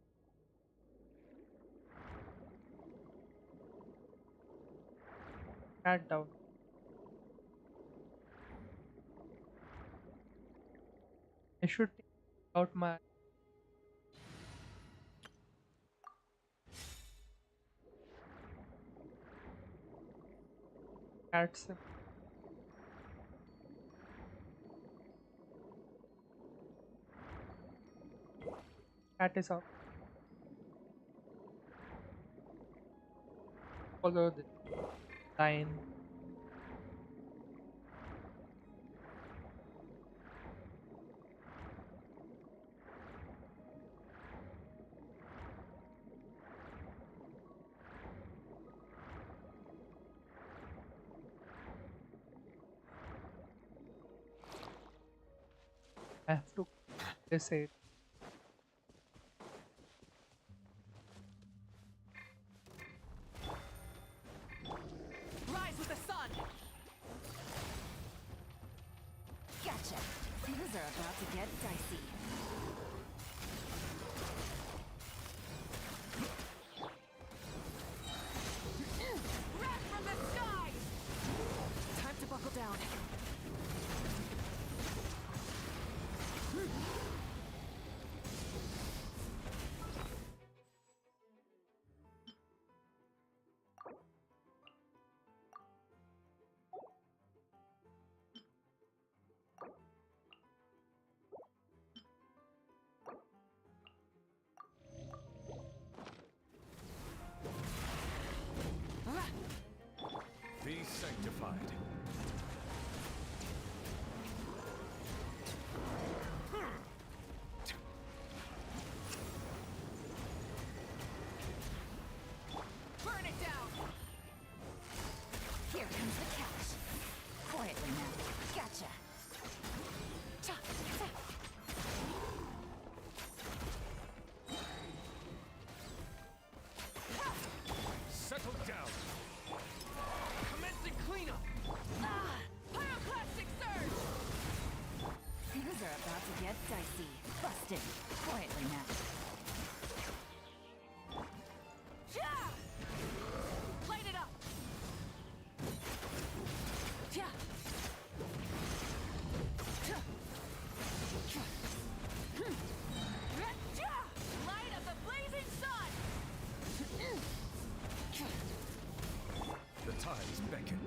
cat down. I should take out my cat sim. Cat is up. Follow the line. I have to this it. Rise with the sun! Gotcha! Things are about to get dicey. Wrath from the sky! Time to buckle down. Be sanctified. Burn it down! Here comes the catch. Quietly now. Gotcha. Settle down. Commencing cleanup. Pyroclastic surge! Things are about to get dicey. Busted. Quietly now. Light it up! Light of the blazing sun! The tides beckon.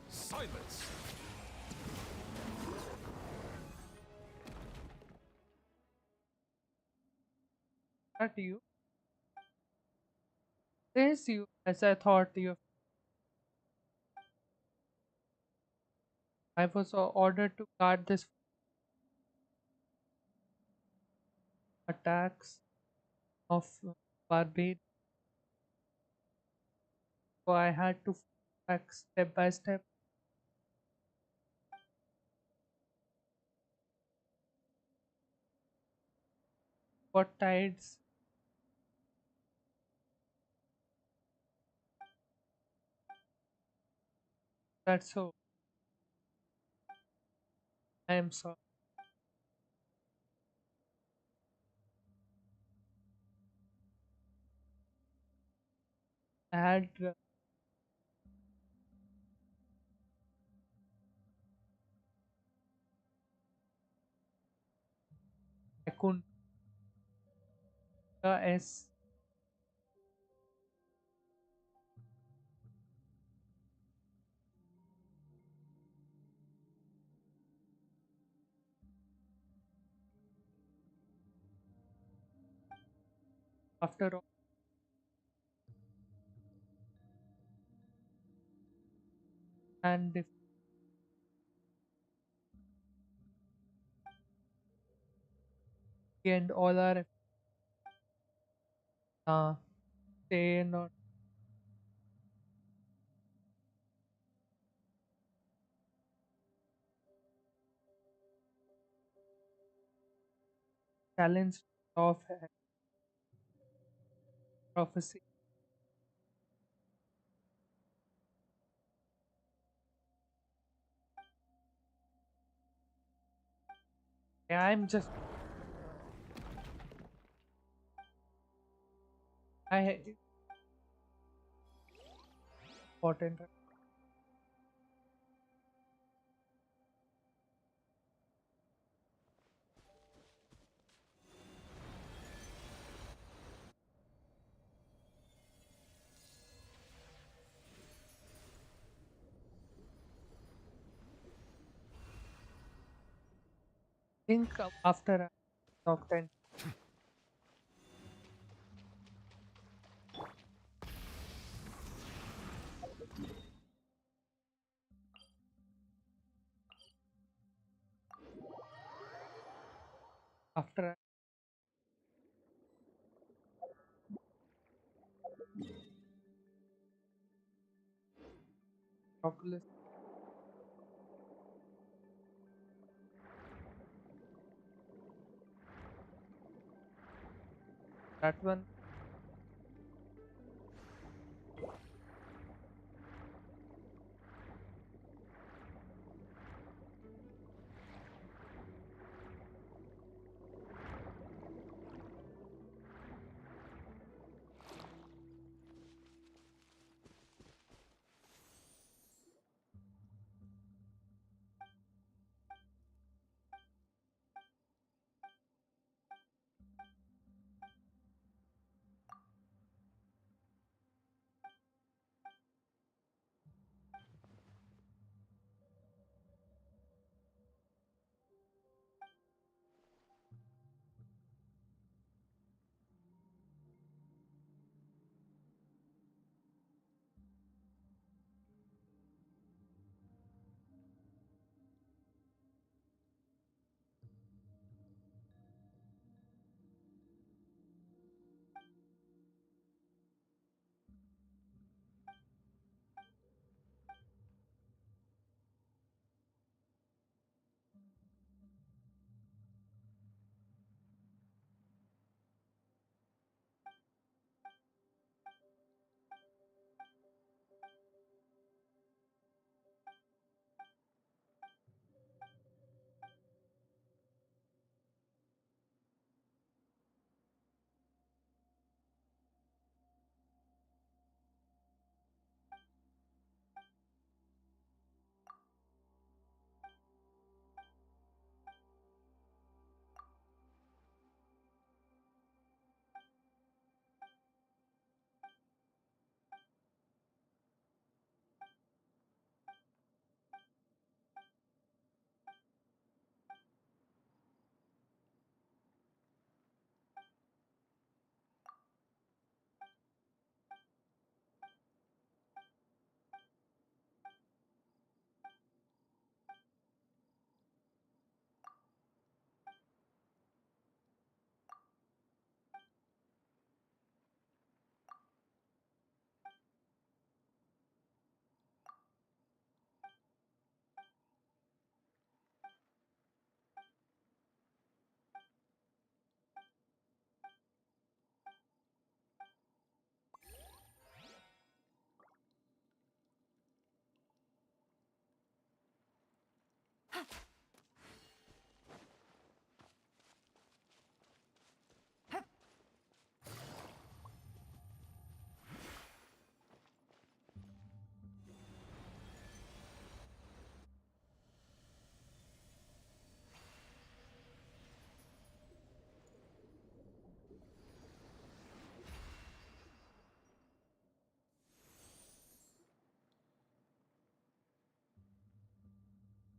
Silence! That you? There's you, as I thought you. I was ordered to guard this attacks of barbarians, so I had to act step by step. What tides? That's so. I am sorry. I had I couldn't S after all, and if we end all our say not challenge of prophecy. Yeah, I'm just I important. Think after I talked and after I Oculus that one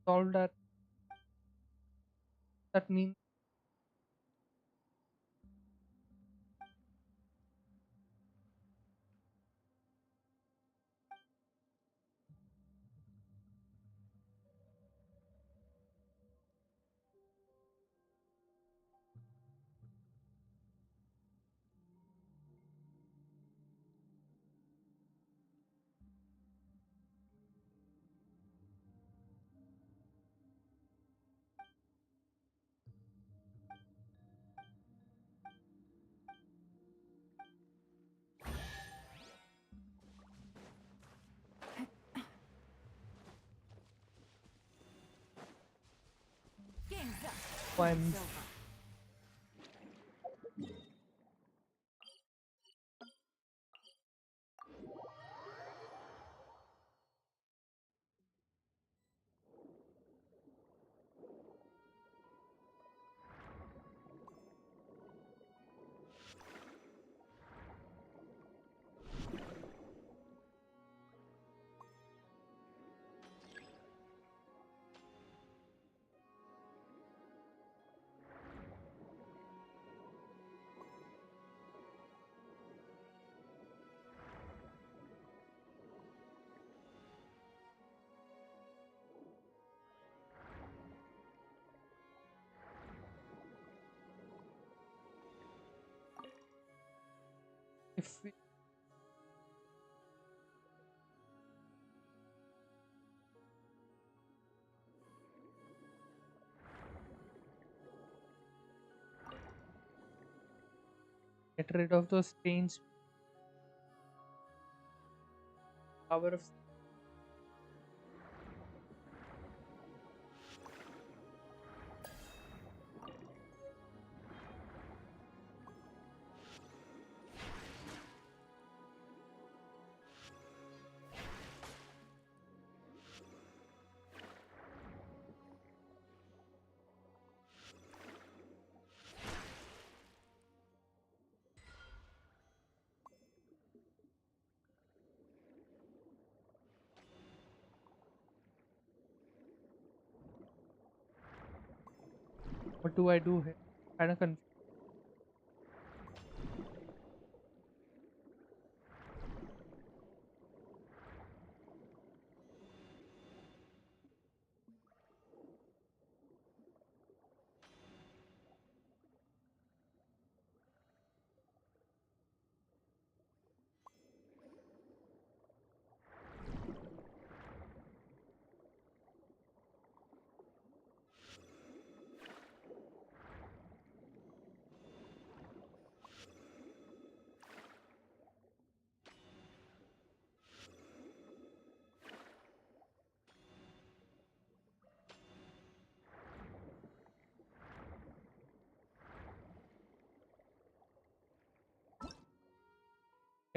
Solve that. That means Game's up. I'm Fight's over. if we get rid of those strange power of what do I do here? Kind of confused.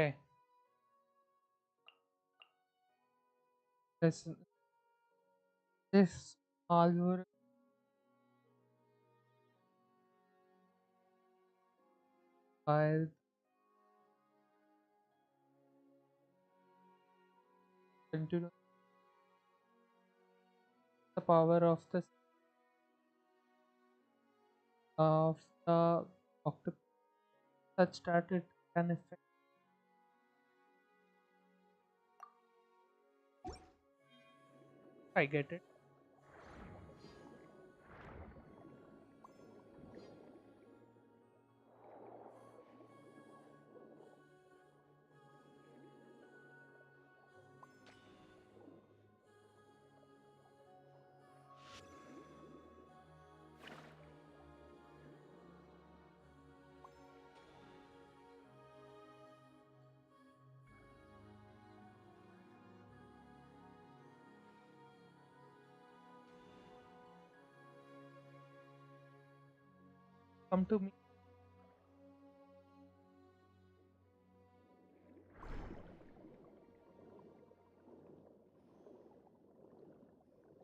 Okay. This this algorithm by into the power of the octopus such that it can affect. I get it. Come to me.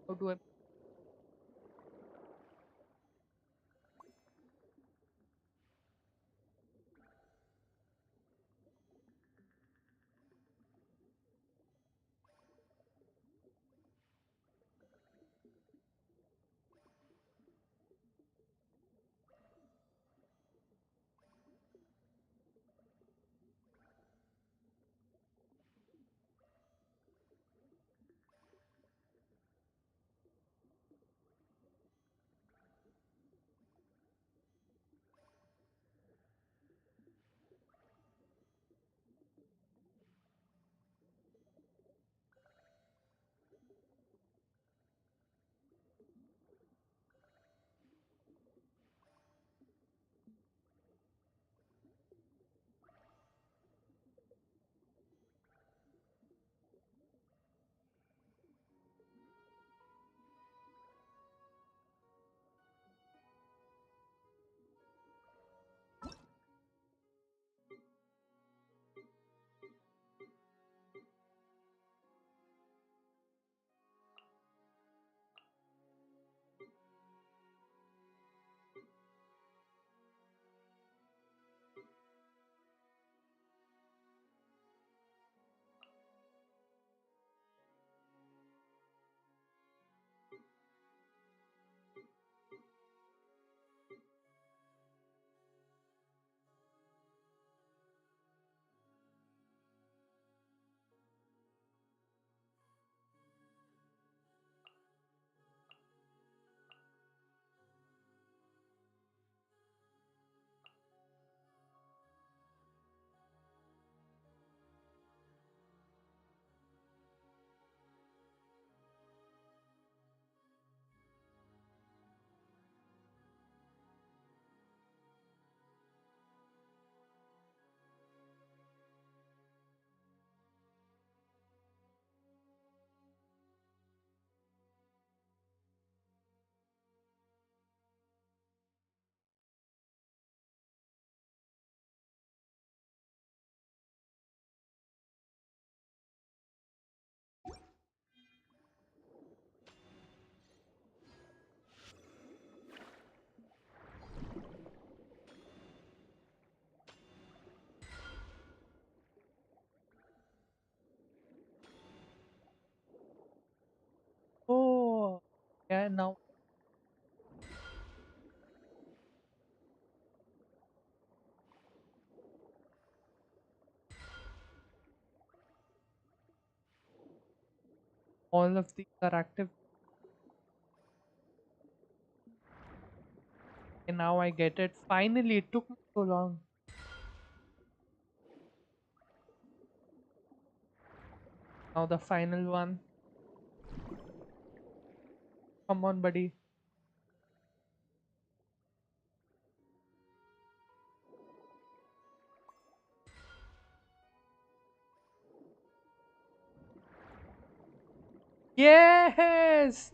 How do I? Oh, yeah. Now all of these are active. And now I get it. Finally, it took me so long. Now the final one. Come on, buddy. Yes!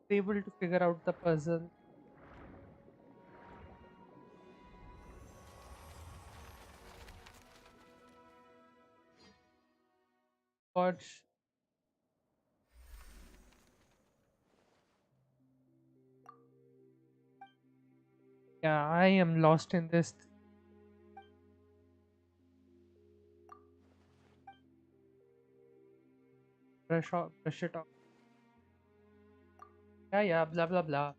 Able to figure out the puzzle. Gosh. Yeah, I am lost in this. Brush it off. Yeah, yeah, blah, blah, blah.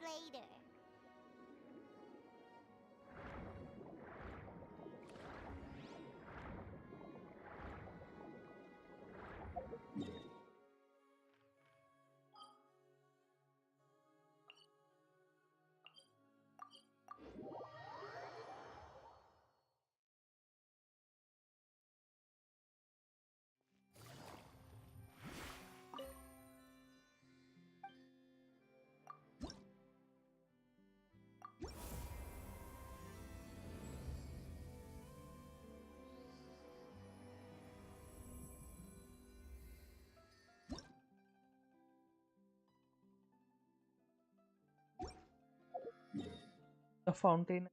later. The fountain.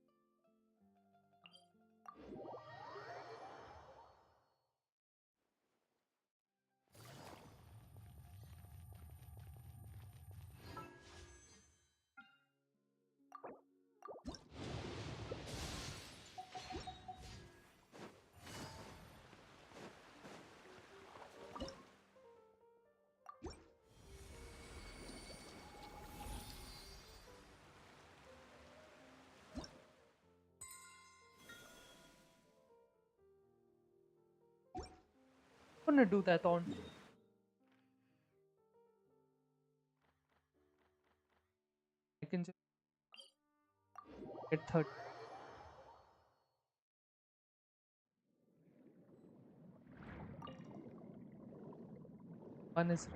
I'm gonna do that on. I can just get 30. One is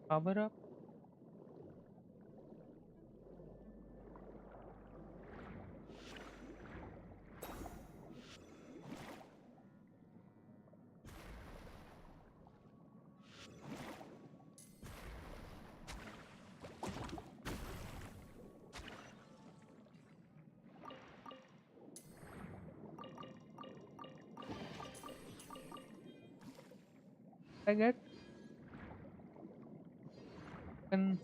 power up. I get. And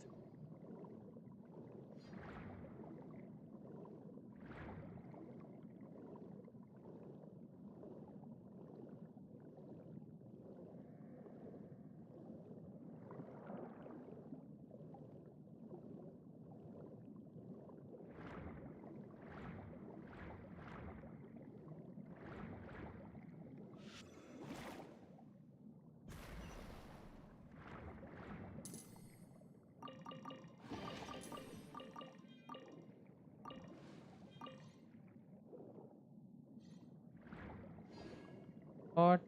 what?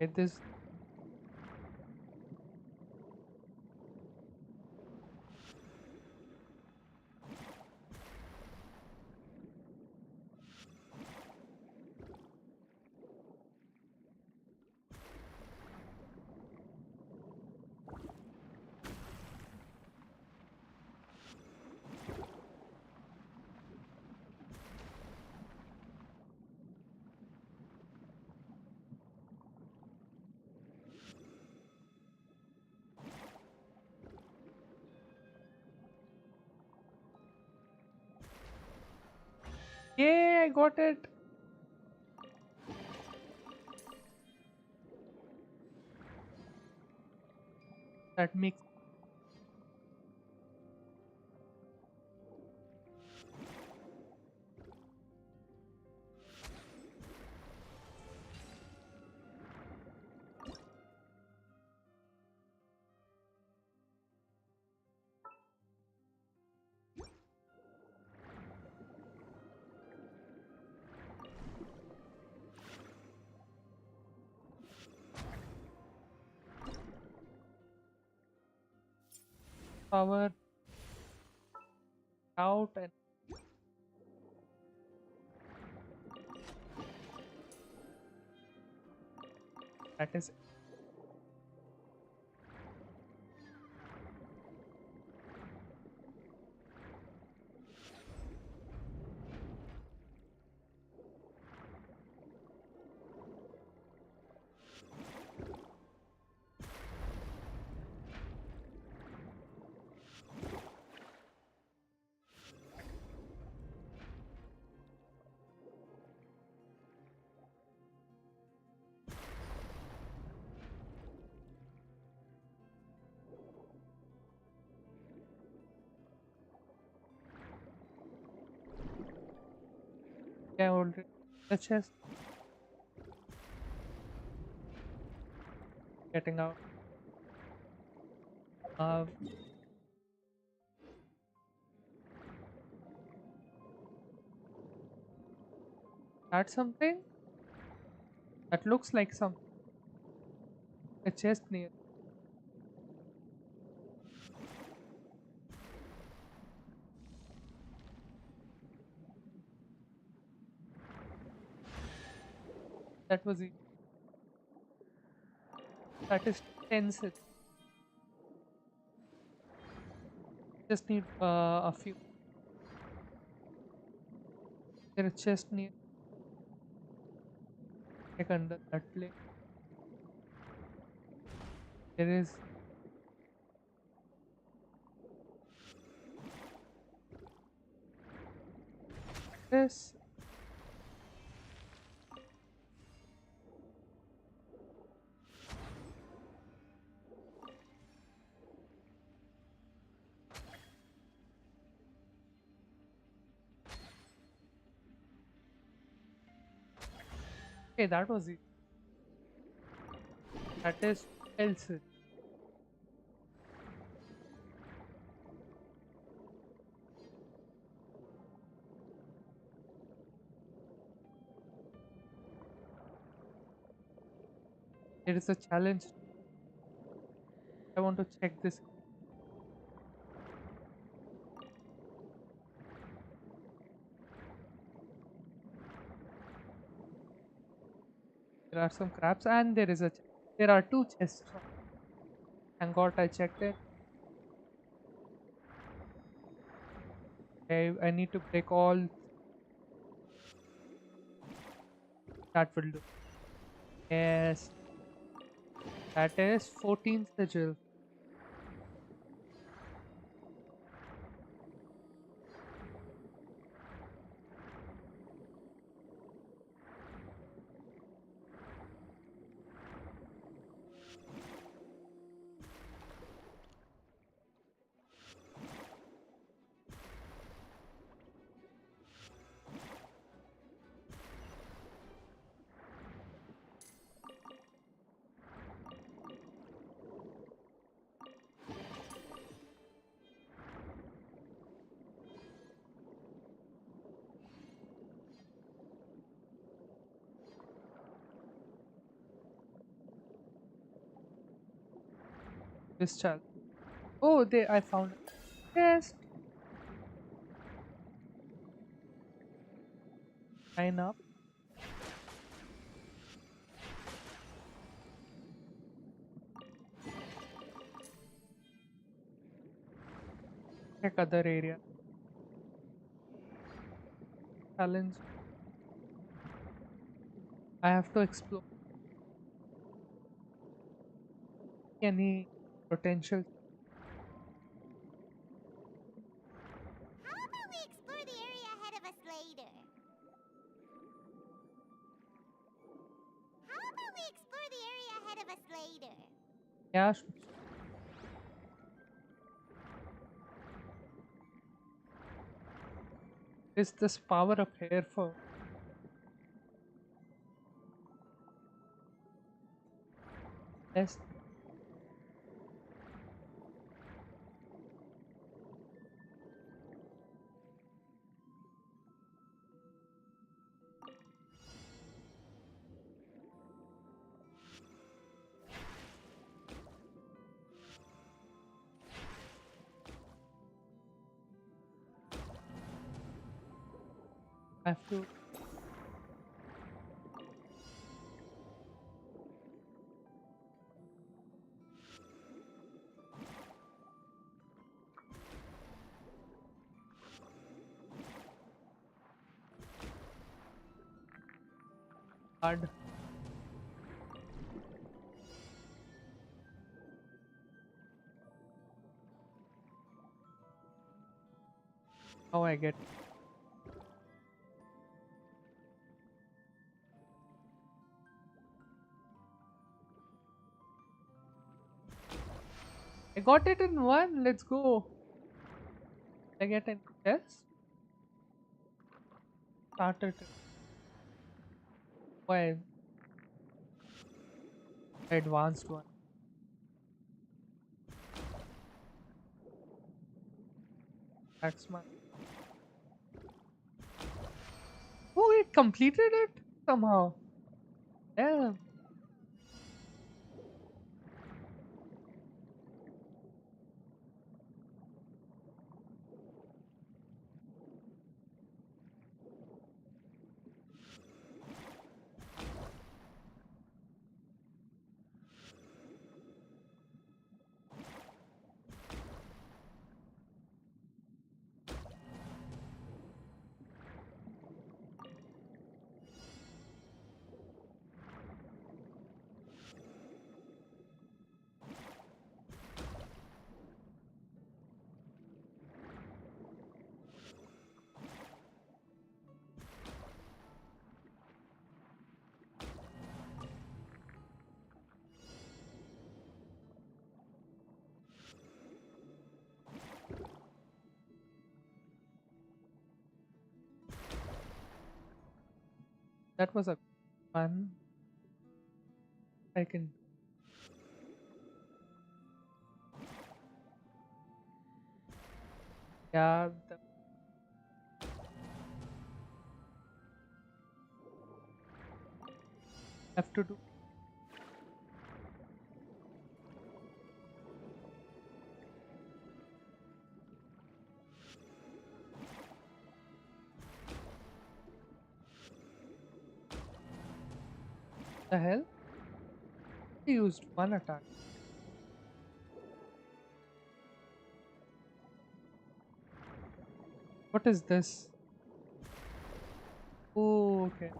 Get this. Yay! I got it. That makes power out, and that is Yeah, already. The chest. Getting out. Uh, that's something that looks like some a chest near. That was it. That is tense. Just need a few. There is chest near. Like under that plate. There is this. Okay, that was it. That is else. There is a challenge. I want to check this. There are some crabs and there is a. There are two chests. Thank God I checked it. I need to break all. That will do. Yes. That is 14 sigil. This child. Oh, I found it. Yes. Line up. Check other area. Challenge. I have to explore any potential. How about we explore the area ahead of us later? How about we explore the area ahead of us later? Yeah. Is this power up here for? Yes. I have to. Hard. How I get. I got it in one. Let's go. I get it. Yes. Started. Why advanced one? Axeman. Oh, it completed it somehow. Yeah. That was a fun. I can. Yeah. Have to do. The hell? He used one attack. What is this? Oh, okay.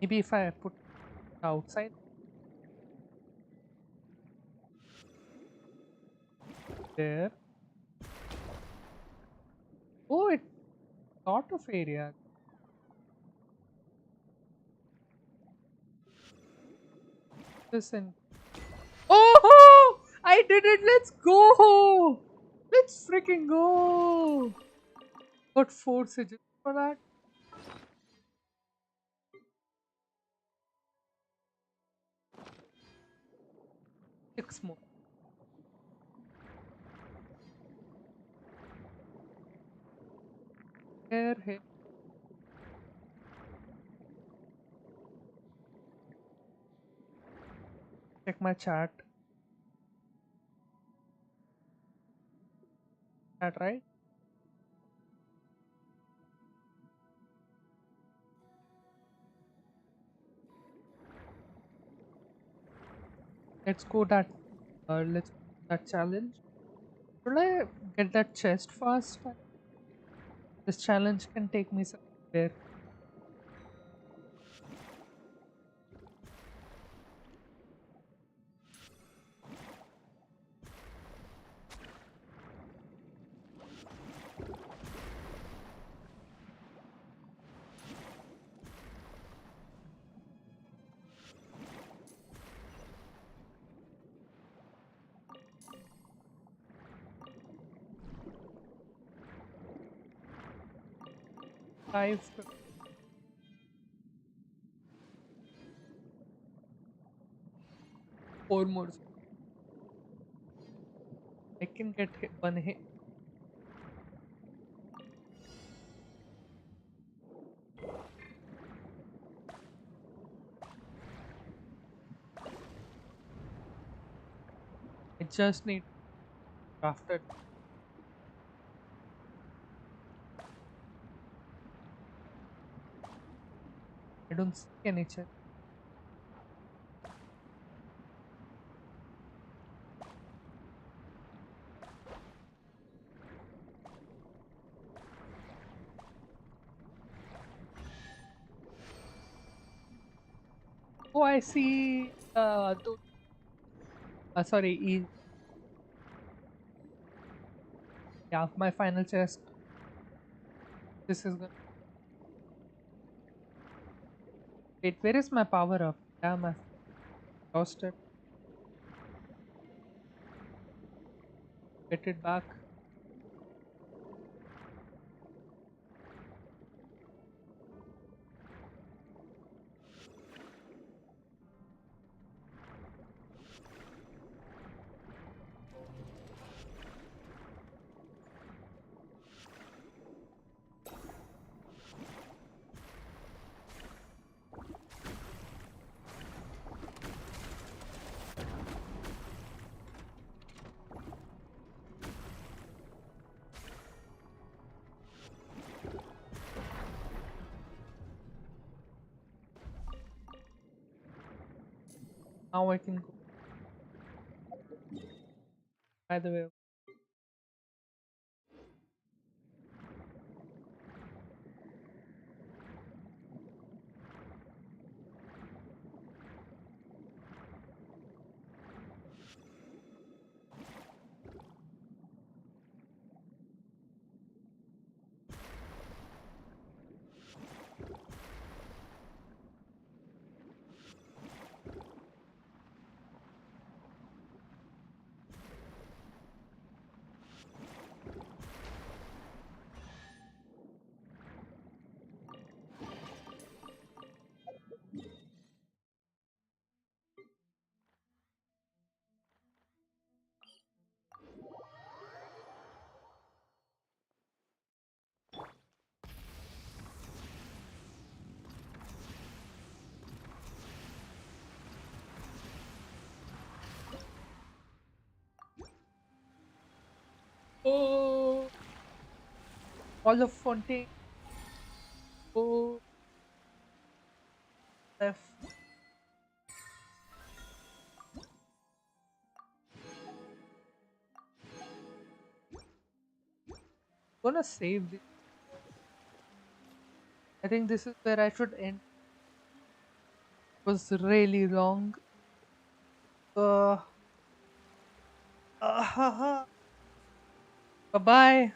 Maybe if I put outside there. Oh, it lot of area. Listen. Oh, I did it. Let's go. Let's freaking go. Got 4 sigils for that. 6 more. Here. Check my chat. Chat, right? Let's go that. Let's that challenge. Should I get that chest first? This challenge can take me somewhere. 5. 4 more. I can get hit, 1 hit. I just need crafted. I don't see any chest. Oh, I see. Sorry. Yeah, my final chest. This is good. Wait, where is my power up? Damn, I lost it. Get it back. Now I can go. By the way, oh, all of Fontaine. Oh, F. Gonna save this. I think this is where I should end. Was really long. Uh, bye bye.